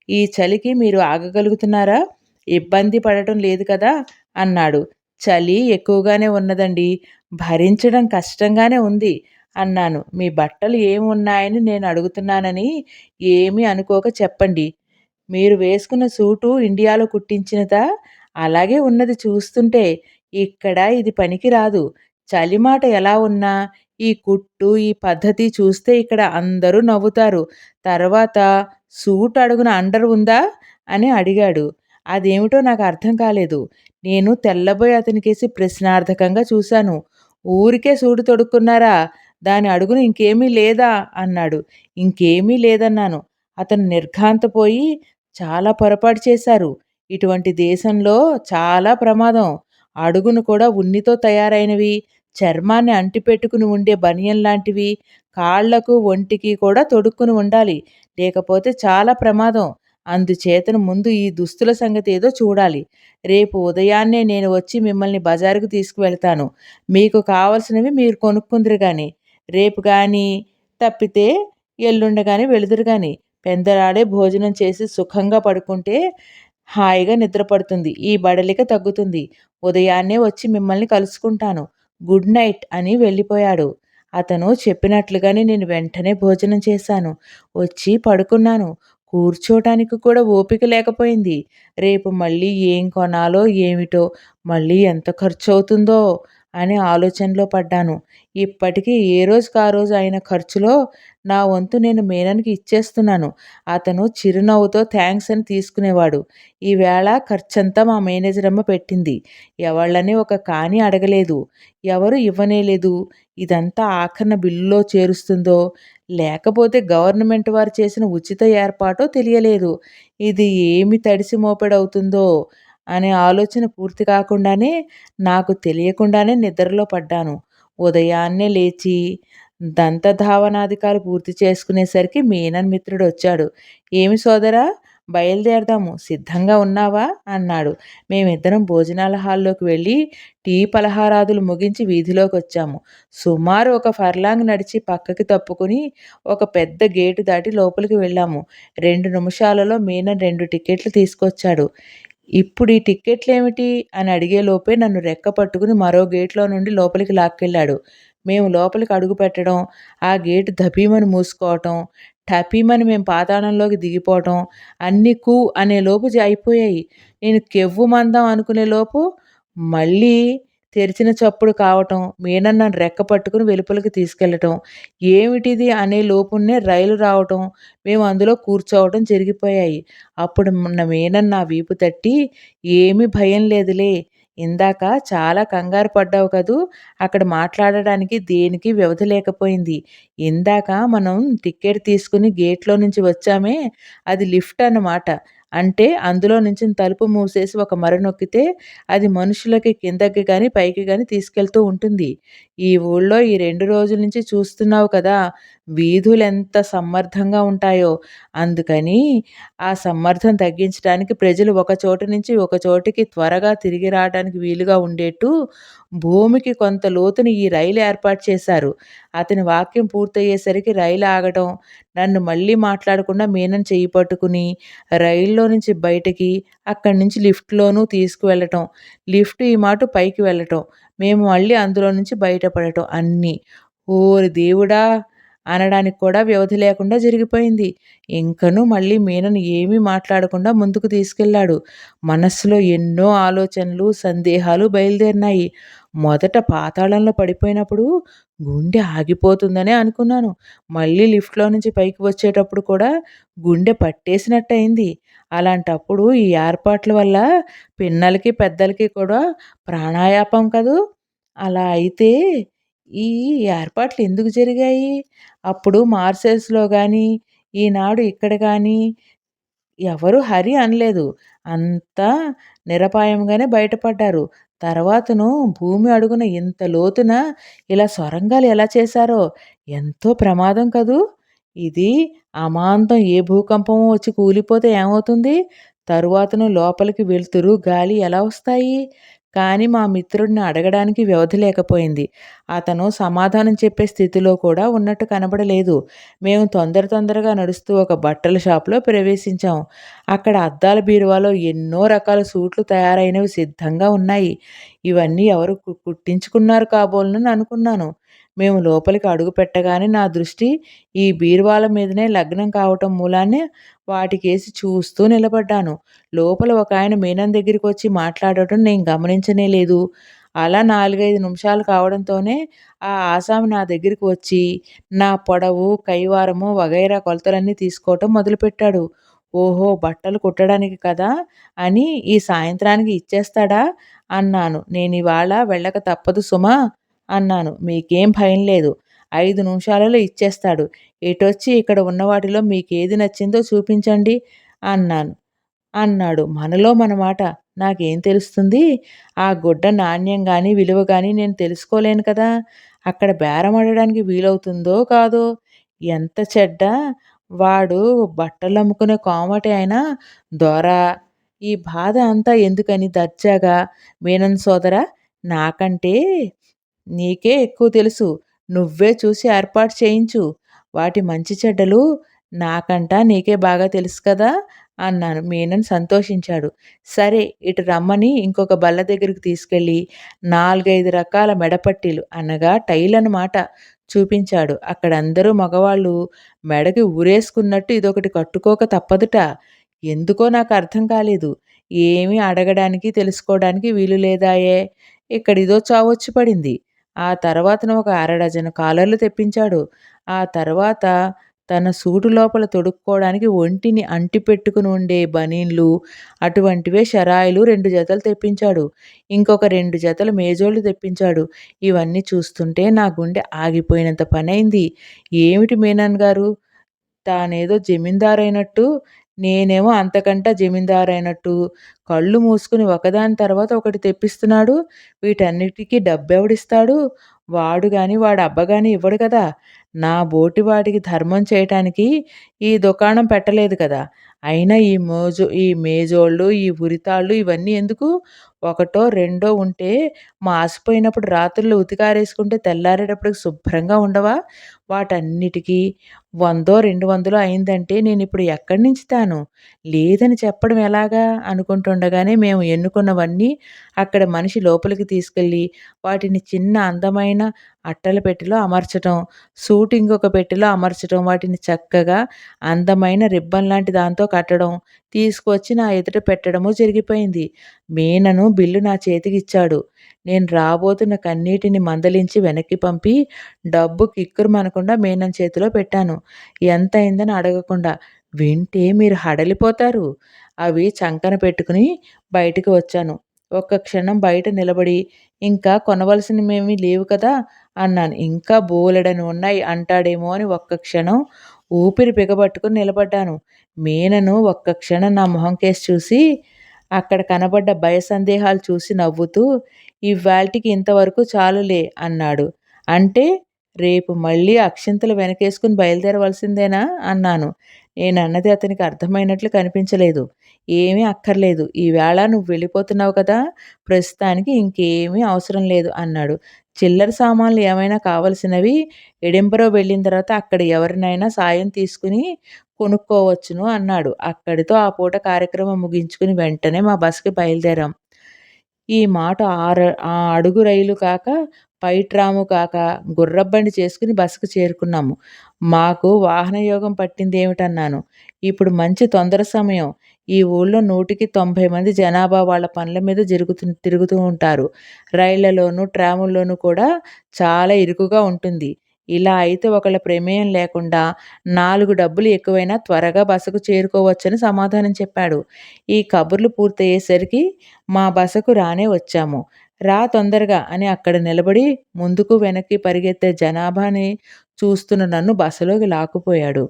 ఈ చలికి మీరు ఆగగలుగుతున్నారా? ఇబ్బంది పడటం లేదు కదా అన్నాడు. చలి ఎక్కువగానే ఉన్నదండి. భరించడం కష్టంగానే ఉంది అన్నాను. మీ బట్టలు ఏమి ఉన్నాయని నేను అడుగుతున్నానని ఏమీ అనుకోక చెప్పండి. మీరు వేసుకున్న సూటు ఇండియాలో కుట్టించినదా? అలాగే ఉన్నది చూస్తుంటే. ఇక్కడ ఇది పనికిరాదు. చలిమాట ఎలా ఉన్నా ఈ కుట్టు, ఈ పద్ధతి చూస్తే ఇక్కడ అందరూ నవ్వుతారు. తర్వాత సూట్ అడుగున అండర్ ఉందా అని అడిగాడు. అదేమిటో నాకు అర్థం కాలేదు. నేను తెల్లబోయి అతనికేసి ప్రశ్నార్థకంగా చూశాను. ఊరికే సూటు తొడుక్కున్నారా? దాని అడుగున ఇంకేమీ లేదా అన్నాడు. ఇంకేమీ లేదన్నాను. అతను నిర్ఘాంతపోయి చాలా పొరపాటు చేశారు. ఇటువంటి దేశంలో చాలా ప్రమాదం. అడుగును కూడా ఉన్నితో తయారైనవి, చర్మాన్ని అంటిపెట్టుకుని ఉండే బనియన్ లాంటివి, కాళ్లకు ఒంటికి కూడా తొడుక్కుని ఉండాలి. లేకపోతే చాలా ప్రమాదం. అందుచేతను ముందు ఈ దుస్తుల సంగతి ఏదో చూడాలి. రేపు ఉదయాన్నే నేను వచ్చి మిమ్మల్ని బజారుకు తీసుకువెళ్తాను. మీకు కావలసినవి మీరు కొనుక్కుందురు గాని. రేపు గాని తప్పితే ఎల్లుండి గాని వెళుదురు గాని. పెందలాడే భోజనం చేసి సుఖంగా పడుకుంటే హాయిగా నిద్రపడుతుంది. ఈ బడలిక తగ్గుతుంది. ఉదయాన్నే వచ్చి మిమ్మల్ని కలుసుకుంటాను. గుడ్ నైట్ అని వెళ్ళిపోయాడు. అతను చెప్పినట్లుగానే నేను వెంటనే భోజనం చేశాను. వచ్చి పడుకున్నాను. కూర్చోటానికి కూడా ఓపిక లేకపోయింది. రేపు మళ్ళీ ఏం కొనాలో ఏమిటో, మళ్ళీ ఎంత ఖర్చవుతుందో అని ఆలోచనలో పడ్డాను. ఇప్పటికీ ఏ రోజుకి ఆ రోజు అయిన ఖర్చులో నా వంతు నేను మీనన్‌కి ఇచ్చేస్తున్నాను. అతను చిరునవ్వుతో థాంక్స్ అని తీసుకునేవాడు. ఈవేళ ఖర్చంతా మా మేనేజరమ్మ పెట్టింది. ఎవళ్ళని ఒక కాని అడగలేదు. ఎవరు ఇవ్వనేలేదు. ఇదంతా ఆఖరిన బిల్లులో చేరుస్తుందో, లేకపోతే గవర్నమెంట్ వారు చేసిన ఉచిత ఏర్పాటో తెలియలేదు. ఇది ఏమి తడిసి మోపెడవుతుందో అనే ఆలోచన పూర్తి కాకుండానే నాకు తెలియకుండానే నిద్రలో పడ్డాను. ఉదయాన్నే లేచి దంతధావనాధికాలు పూర్తి చేసుకునేసరికి మీనన్ మిత్రుడొచ్చాడు. ఏమి సోదరా, బయలుదేరదాము. సిద్ధంగా ఉన్నావా అన్నాడు. మేమిద్దరం భోజనాల హాల్లోకి వెళ్ళి టీ పలహారాదులు ముగించి వీధిలోకొచ్చాము. సుమారు ఒక ఫర్లాంగ్ నడిచి పక్కకి తప్పుకుని ఒక పెద్ద గేటు దాటి లోపలికి వెళ్ళాము. 2 నిమిషాలలో మీనన్ 2 టిక్కెట్లు తీసుకొచ్చాడు. ఇప్పుడు ఈ టిక్కెట్లేమిటి అని అడిగేలోపే నన్ను రెక్క పట్టుకుని మరో గేట్లో నుండి లోపలికి లాక్కెళ్ళాడు. మేము లోపలికి అడుగు పెట్టడం, ఆ గేటు ధపీమని మూసుకోవటం, టపీమని మేము పాతాళంలోకి దిగిపోవటం అన్నీ కు అనేలోపు అయిపోయాయి. నేను కెవ్వుమందాం అనుకునేలోపు మళ్ళీ తెరిచిన చప్పుడు కావటం, మీనన్ నన్ను రెక్క పట్టుకుని వెలుపలికి తీసుకెళ్ళటం, ఏమిటిది అనే లోపునే రైలు రావటం, మేము అందులో కూర్చోవటం జరిగిపోయాయి. అప్పుడు మీనన్ నా వీపు తట్టి, ఏమీ భయం లేదులే, ఇందాక చాలా కంగారు పడ్డావు కదూ, అక్కడ మాట్లాడడానికి దేనికి వ్యవధి లేకపోయింది. ఇందాక మనం టిక్కెట్ తీసుకుని గేట్లో నుంచి వచ్చామే, అది లిఫ్ట్ అన్నమాట. అంటే అందులో నుంచిన తలుపు మూసేసి ఒక మర నొక్కితే అది మనుషులకి కిందకి గాని, పైకి గాని తీసుకెళ్తూ ఉంటుంది. ఈ ఊళ్ళో ఈ 2 రోజుల నుంచి చూస్తున్నావు కదా! వీధులెంత సమ్మర్దంగా ఉంటాయో. అందుకని ఆ సమ్మర్దం తగ్గించడానికి ప్రజలు ఒక చోటు నుంచి ఒక చోటికి త్వరగా తిరిగి రావడానికి వీలుగా ఉండేట్టు భూమికి కొంత లోతున ఈ రైలు ఏర్పాటు చేశారు. అతని వాక్యం పూర్తయ్యేసరికి రైలు ఆగటం, నన్ను మళ్ళీ మాట్లాడకుండా మీనన్ చెయ్యి పట్టుకుని రైల్లో నుంచి బయటకి, అక్కడి నుంచి లిఫ్ట్‌లోనూ తీసుకువెళ్ళటం, లిఫ్ట్ ఈ మాటు పైకి వెళ్ళటం, మేము మళ్ళీ అందులో నుంచి బయటపడటం అన్నీ. ఓరి దేవుడా! అనడానికి కూడా వ్యవధి లేకుండా జరిగిపోయింది. ఇంకనూ మళ్ళీ మీనన్ ఏమీ మాట్లాడకుండా ముందుకు తీసుకెళ్ళాడు. మనస్సులో ఎన్నో ఆలోచనలు, సందేహాలు బయలుదేరినాయి. మొదట పాతాళంలో పడిపోయినప్పుడు గుండె ఆగిపోతుందనే అనుకున్నాను. మళ్ళీ లిఫ్ట్‌లో నుంచి పైకి వచ్చేటప్పుడు కూడా గుండె పట్టేసినట్టయింది. అలాంటప్పుడు ఈ ఏర్పాట్ల వల్ల పిన్నలకి, పెద్దలకి కూడా ప్రాణాయాపం కదూ! అలా అయితే ఈ ఏర్పాట్లు ఎందుకు జరిగాయి? అప్పుడు మార్సేల్స్‌లో గాని, ఈనాడు ఇక్కడ గాని ఎవరు హరి అనలేదు. అంతా నిరపాయంగానే బయటపడ్డారు. తర్వాతను భూమి అడుగున ఇంత లోతున ఇలా సొరంగాలు ఎలా చేశారో ఎంతో ప్రమాదం కదూ! ఇది అమాంతం ఏ భూకంపమో వచ్చి కూలిపోతే ఏమవుతుంది? తరువాతను లోపలికి వెలుతురు, గాలి ఎలా వస్తాయి? కానీ మా మిత్రుడిని అడగడానికి వ్యవధి లేకపోయింది. అతను సమాధానం చెప్పే స్థితిలో కూడా ఉన్నట్టు కనబడలేదు. మేము తొందరగా నడుస్తూ ఒక బట్టల షాప్‌లో ప్రవేశించాం. అక్కడ అద్దాల బీరువాలో ఎన్నో రకాల సూట్లు తయారైనవి సిద్ధంగా ఉన్నాయి. ఇవన్నీ ఎవరు కుట్టించుకున్నారు కాబోలునని అనుకున్నాను. మేము లోపలికి అడుగు పెట్టగానే నా దృష్టి ఈ బీరువాల మీదనే లగ్నం కావటం మూలానే వాటికేసి చూస్తూ నిలబడ్డాను. లోపల ఒకాయన మీనన్ దగ్గరికొచ్చి మాట్లాడటం నేను గమనించనే లేదు. అలా 4, 5 నిమిషాలు కావడంతోనే ఆ ఆసామి నా దగ్గరికి వచ్చి నా పొడవు, కైవారము వగైరా కొలతలన్నీ తీసుకోవటం మొదలుపెట్టాడు. ఓహో! బట్టలు కుట్టడానికి కదా! అని ఈ సాయంత్రానికి ఇచ్చేస్తాడా? అన్నాను. నేనివాళ వెళ్ళక తప్పదు సుమా! అన్నాను. మీకేం భయం లేదు. 5 నిమిషాలలో ఇచ్చేస్తాడు. ఇటొచ్చి ఇక్కడ ఉన్న వాటిలో మీకేది నచ్చిందో చూపించండి అన్నాను. అన్నాడు. మనలో మన మాట. నాకేం తెలుస్తుంది? ఆ గుడ్డ నాణ్యం గాని, విలువ గాని నేను తెలుసుకోలేను కదా! అక్కడ బేరమాడడానికి వీలవుతుందో కాదో? ఎంత చెడ్డ వాడు బట్టలమ్ముకునే కోమటి అయినా దొర. ఈ బాధ అంతా ఎందుకని దర్జాగా మీనన్ సోదరా! నాకంటే నీకే ఎక్కువ తెలుసు. నువ్వే చూసి ఏర్పాటు చేయించు. వాటి మంచి చెడ్డలు నాకంటా నీకే బాగా తెలుసు కదా! అన్నాను. మీనన్ సంతోషించాడు. సరే ఇటు రమ్మని ఇంకొక బల్ల దగ్గరికి తీసుకెళ్ళి 4, 5 రకాల మెడపట్టీలు అనగా టైలనమాట చూపించాడు. అక్కడందరూ మగవాళ్ళు మెడకి ఉరేసుకున్నట్టు ఇదొకటి కట్టుకోక తప్పదుట. ఎందుకో నాకర్థం కాలేదు. ఏమీ అడగడానికి, తెలుసుకోవడానికి వీలు లేదాయె. ఇక్కడిదో చావొచ్చి పడింది. ఆ తర్వాతన ఒక అరడజను కాలర్లు తెప్పించాడు. ఆ తర్వాత తన సూటు లోపల తొడుక్కోవడానికి ఒంటిని అంటిపెట్టుకుని ఉండే బనీన్లు, అటువంటివే షరాయిలు 2 జతలు తెప్పించాడు. ఇంకొక 2 జతల మేజోళ్ళు తెప్పించాడు. ఇవన్నీ చూస్తుంటే నా గుండె ఆగిపోయినంత పనైంది. ఏమిటి మీనన్ గారు తానేదో జమీందారైనట్టు, నేనేమో అంతకంటా జమీందారైనట్టు కళ్ళు మూసుకుని ఒకదాని తర్వాత ఒకటి తెప్పిస్తున్నాడు. వీటన్నిటికి డబ్బెవడిస్తాడు? వాడు గాని, వాడి అబ్బ గాని ఇవ్వడు కదా! నా బోటి వాడికి ధర్మం చేయటానికి ఈ దుకాణం పెట్టలేదు కదా! అయినా ఈ మేజోళ్ళు, ఈ ఉరితాళ్ళు ఇవన్నీ ఎందుకు? ఒకటో, రెండో ఉంటే మాసిపోయినప్పుడు రాత్రుళ్ళు ఉతికారేసుకుంటే తెల్లారేటప్పటికి శుభ్రంగా ఉండవా? వాటన్నిటికీ 100, 200 అయిందంటే నేనిప్పుడు ఎక్కడి నుంచి తేను? లేదని చెప్పడం ఎలాగా? అనుకుంటుండగానే మేము ఎన్నుకున్నవన్నీ అక్కడ మనిషి లోపలికి తీసుకెళ్ళి వాటిని చిన్న అందమైన అట్టల పెట్టెలో అమర్చటం, సూట్ ఇంకొక పెట్టెలో అమర్చటం, వాటిని చక్కగా అందమైన రిబ్బన్ లాంటి దాంతో కట్టడం, తీసుకువచ్చి నా ఎదుట పెట్టడము జరిగిపోయింది. మీనను బిల్లు నా చేతికిచ్చాడు. నేను రాబోతున్న కన్నీటిని మందలించి వెనక్కి పంపి డబ్బు కిక్కురుమనకుండా మీనన్ చేతిలో పెట్టాను. ఎంతయిందని అడగకుండా. వింటే మీరు హడలిపోతారు. అవి చంకన పెట్టుకుని బయటికి వచ్చాను. ఒక్క క్షణం బయట నిలబడి, "ఇంకా కొనవలసినవేమీ లేవు కదా!" అన్నాను. "ఇంకా బోలెడన్ని ఉన్నాయి" అంటాడేమో అని ఒక్క క్షణం ఊపిరి బిగబట్టుకుని నిలబడ్డాను. మీనను ఒక్క క్షణం నా మొహం కేసి చూసి, అక్కడ కనబడ్డ భయసందేహాలు చూసి నవ్వుతూ, "ఇవ్వాల్టికి ఇంతవరకు చాలులే" అన్నాడు. "అంటే రేపు మళ్ళీ అక్షింతలు వెనకేసుకుని బయలుదేరవలసిందేనా?" అన్నాను. నేనన్నది అతనికి అర్థమైనట్లు కనిపించలేదు. "ఏమీ అక్కర్లేదు. ఈవేళ నువ్వు వెళ్ళిపోతున్నావు కదా! ప్రస్తుతానికి ఇంకేమీ అవసరం లేదు" అన్నాడు. "చిల్లర సామాన్లు ఏమైనా కావలసినవి ఎడింబరో వెళ్ళిన తర్వాత అక్కడ ఎవరినైనా సాయం తీసుకుని కొనుక్కోవచ్చును" అన్నాడు. అక్కడితో ఆ పూట కార్యక్రమం ముగించుకుని వెంటనే మా బస్‌కి బయలుదేరాం. ఈ మాట ఆ అడుగు రైలు కాక, పైట్రాము కాక, గుర్రబండి చేసుకుని బస్‌కి చేరుకున్నాము. మాకు వాహనయోగం పట్టిందేమిటన్నాను. ఇప్పుడు మంచి తొందర సమయం. ఈ ఊళ్ళో 100కి 90 మంది జనాభా వాళ్ళ పనుల మీద తిరుగుతూ ఉంటారు. రైళ్లలోనూ, ట్రాముల్లోనూ కూడా చాలా ఇరుకుగా ఉంటుంది. ఇలా అయితే ఒకళ్ళ ప్రమేయం లేకుండా 4 డబ్బులు ఎక్కువైనా త్వరగా బసకు చేరుకోవచ్చని సమాధానం చెప్పాడు. ఈ కబుర్లు పూర్తయ్యేసరికి మా బసకు రానే వచ్చాము. "రా తొందరగా" అని అక్కడ నిలబడి ముందుకు వెనక్కి పరిగెత్తే జనాభాని చూస్తున్న నన్ను బసలోకి లాక్కుపోయాడు.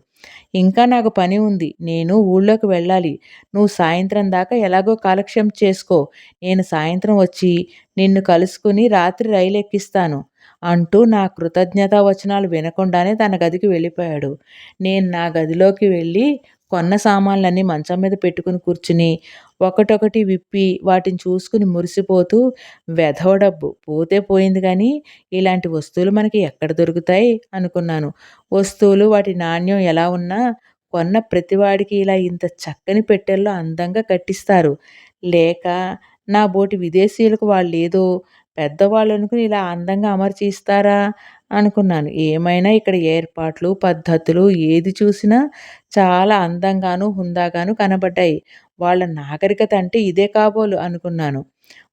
"ఇంకా నాకు పని ఉంది. నేను ఊళ్ళోకి వెళ్ళాలి. నువ్వు సాయంత్రం దాకా ఎలాగో కాలక్షేపం చేసుకో. నేను సాయంత్రం వచ్చి నిన్ను కలుసుకుని రాత్రి రైలెక్కిస్తాను" అంటూ నా కృతజ్ఞతావచనాలు వినకుండానే తన గదికి వెళ్ళిపోయాడు. నేను నా గదిలోకి వెళ్ళి కొన్న సామాన్లన్నీ మంచం మీద పెట్టుకుని కూర్చుని, ఒకటొకటి విప్పి వాటిని చూసుకుని మురిసిపోతూ, వెధవ డబ్బు పోతే పోయింది గానీ, ఇలాంటి వస్తువులు మనకి ఎక్కడ దొరుకుతాయి అనుకున్నాను. వస్తువులు వాటి నాణ్యం ఎలా ఉన్నా కొన్న ప్రతివాడికి ఇలా ఇంత చక్కని పెట్టెల్లో అందంగా కట్టిస్తారు. లేక నా బోటి విదేశీయులకు వాళ్ళేదో పెద్దవాళ్ళనుకుని ఇలా అందంగా అమర్చి ఇస్తారా అనుకున్నాను. ఏమైనా ఇక్కడ ఏర్పాట్లు, పద్ధతులు ఏది చూసినా చాలా అందంగాను, హుందాగాను కనబడ్డాయి. వాళ్ళ నాగరికత అంటే ఇదే కాబోలు అనుకున్నాను.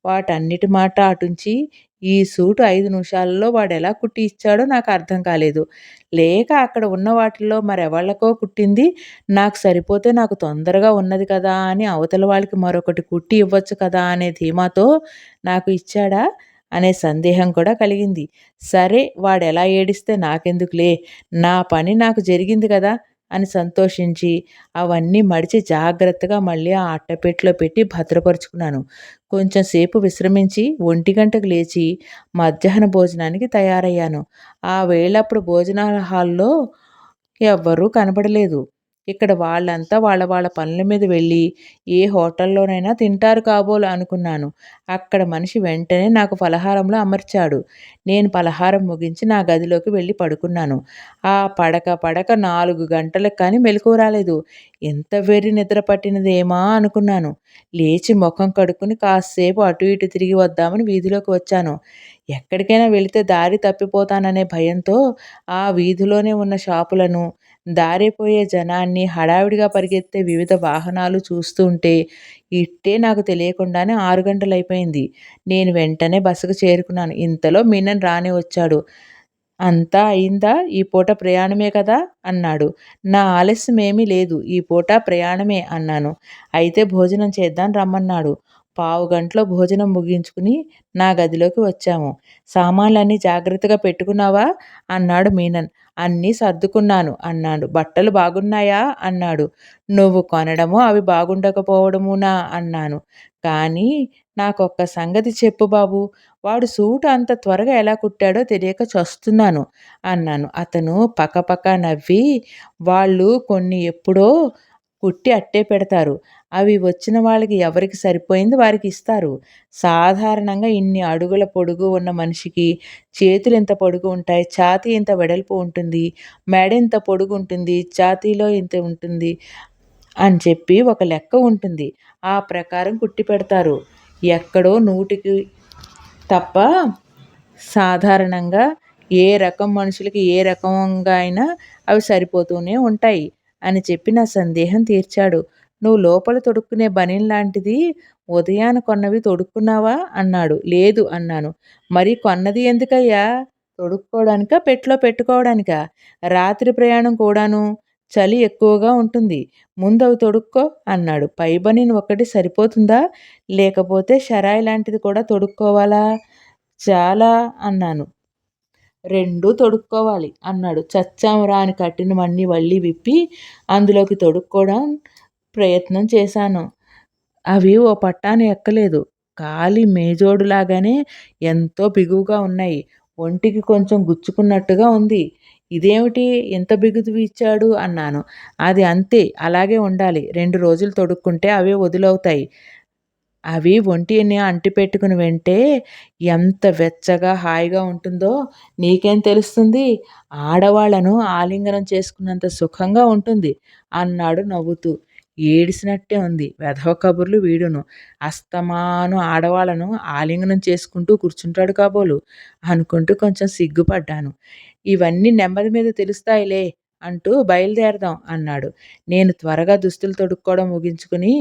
వాటన్నిటి మాట అటుంచి ఈ సూటు 5 నిమిషాలలో వాడెలా కుట్టి ఇచ్చాడో నాకు అర్థం కాలేదు. లేక అక్కడ ఉన్న వాటిల్లో మరెవళ్ళకో కుట్టింది నాకు సరిపోతే నాకు తొందరగా ఉన్నది కదా అని అవతల వాళ్ళకి మరొకటి కుట్టి ఇవ్వచ్చు కదా అనే ధీమాతో నాకు ఇచ్చాడా అనే సందేహం కూడా కలిగింది. సరే వాడెలా ఏడిస్తే నాకెందుకులే, నా పని నాకు జరిగింది కదా అని సంతోషించి అవన్నీ మడిచి జాగ్రత్తగా మళ్ళీ ఆ అట్టపెట్టెలో పెట్టి భద్రపరుచుకున్నాను. కొంచెం సేపు విశ్రమించి 1 గంటకు లేచి మధ్యాహ్న భోజనానికి తయారయ్యాను. ఆ వేళప్పుడు భోజనాల హాల్‌లో ఎవ్వరూ కనపడలేదు. ఇక్కడ వాళ్ళంతా వాళ్ళ వాళ్ళ పనుల మీద వెళ్ళి ఏ హోటల్‌లోనైనా తింటారు కాబోలు అనుకున్నాను. అక్కడ మనిషి వెంటనే నాకు పలహారంలో అమర్చాడు. నేను పలహారం ముగించి నా గదిలోకి వెళ్ళి పడుకున్నాను. ఆ పడక 4 గంటలకు కానీ మెలకువ రాలేదు. ఎంత వెర్రి నిద్ర పట్టినదేమా అనుకున్నాను. లేచి మొఖం కడుక్కుని కాసేపు అటు ఇటు తిరిగి వద్దామని వీధిలోకి వచ్చాను. ఎక్కడికైనా వెళితే దారి తప్పిపోతాననే భయంతో ఆ వీధిలోనే ఉన్న షాపులను, దారిపోయే జనాన్ని, హడావిడిగా పరిగెత్తే వివిధ వాహనాలు చూస్తూ ఉంటే ఇట్టే నాకు తెలియకుండానే 6 గంటలయిపోయింది. నేను వెంటనే బసకు చేరుకున్నాను. ఇంతలో మీనన్ రానే వచ్చాడు. "అంతా అయిందా? ఈ పూట ప్రయాణమే కదా" అన్నాడు. "నా ఆలస్యమేమీ లేదు. ఈ పూట ప్రయాణమే" అన్నాను. "అయితే భోజనం చేద్దాం రమ్మన్నాడు." పావుగంటలో భోజనం ముగించుకుని నా గదిలోకి వచ్చాము. "సామాన్లన్నీ జాగ్రత్తగా పెట్టుకున్నావా?" అన్నాడు మీనన్. "అన్నీ సర్దుకున్నాను" అన్నాడు. "బట్టలు బాగున్నాయా?" అన్నాడు. "నువ్వు కొనడము, అవి బాగుండకపోవడమునా?" అన్నాను. "కానీ నాకొక్క సంగతి చెప్పు బాబూ, వాడు సూటు అంత త్వరగా ఎలా కుట్టాడో తెలియక చస్తున్నాను" అన్నాను. అతను పకపక నవ్వి, "వాళ్ళు కొన్ని ఎప్పుడో కుట్టి అట్టే పెడతారు. అవి వచ్చిన వాళ్ళకి ఎవరికి సరిపోయింది వారికి ఇస్తారు. సాధారణంగా ఇన్ని అడుగుల పొడుగు ఉన్న మనిషికి చేతులు ఇంత పొడుగు ఉంటాయి, ఛాతీ ఇంత వెడల్పు ఉంటుంది, మెడ ఇంత పొడుగు ఉంటుంది, ఛాతీలో ఇంత ఉంటుంది అని చెప్పి ఒక లెక్క ఉంటుంది. ఆ ప్రకారం కుట్టి పెడతారు. ఎక్కడో 100కి తప్ప సాధారణంగా ఏ రకం మనుషులకి ఏ రకంగా అయినా అవి సరిపోతూనే ఉంటాయి" అని చెప్పి నా సందేహం తీర్చాడు. "నువ్వు లోపల తొడుక్కునే బనీన్ లాంటిది ఉదయాన కొన్నవి తొడుక్కున్నావా?" అన్నాడు. "లేదు" అన్నాను. "మరి కొన్నది ఎందుకయ్యా? తొడుక్కోవడానికా? పెట్టులో పెట్టుకోవడానికా? రాత్రి ప్రయాణం కూడాను. చలి ఎక్కువగా ఉంటుంది. ముందవి తొడుక్కో అన్నాడు. పై బనీన్ ఒక్కటి సరిపోతుందా? లేకపోతే షరాయి లాంటిది కూడా తొడుక్కోవాలా? చాలా అన్నాను. రెండూ తొడుక్కోవాలి అన్నాడు. చచ్చాంరా అని కట్టినవన్నీ వళ్ళీ విప్పి అందులోకి తొడుక్కోవడం ప్రయత్నం చేశాను. అవి ఓ పట్టాన ఎక్కలేదు. కాలి మేజోడులాగానే ఎంతో బిగువుగా ఉన్నాయి. ఒంటికి కొంచెం గుచ్చుకున్నట్టుగా ఉంది. ఇదేమిటి ఇంత బిగుతువి ఇచ్చాడు అన్నాను. అది అంతే అలాగే ఉండాలి. 2 రోజులు తొడుక్కుంటే అవే వదులవుతాయి. అవి ఒంటిని అంటిపెట్టుకుని వింటే ఎంత వెచ్చగా, హాయిగా ఉంటుందో నీకేం తెలుస్తుంది? ఆడవాళ్ళను ఆలింగనం చేసుకున్నంత సుఖంగా ఉంటుంది అన్నాడు నవ్వుతూ. ఏడిసినట్టే ఉంది. వెధవ కబుర్లు వీడును. అస్తమాను ఆడవాళ్ళను ఆలింగనం చేసుకుంటూ కూర్చుంటాడు కాబోలు అనుకుంటూ కొంచెం సిగ్గుపడ్డాను. ఇవన్నీ నెమ్మది మీద తెలుస్తాయిలే అంటూ బయలుదేరదాం అన్నాడు. నేను త్వరగా దుస్తులు తొడుక్కోవడం ముగించుకుని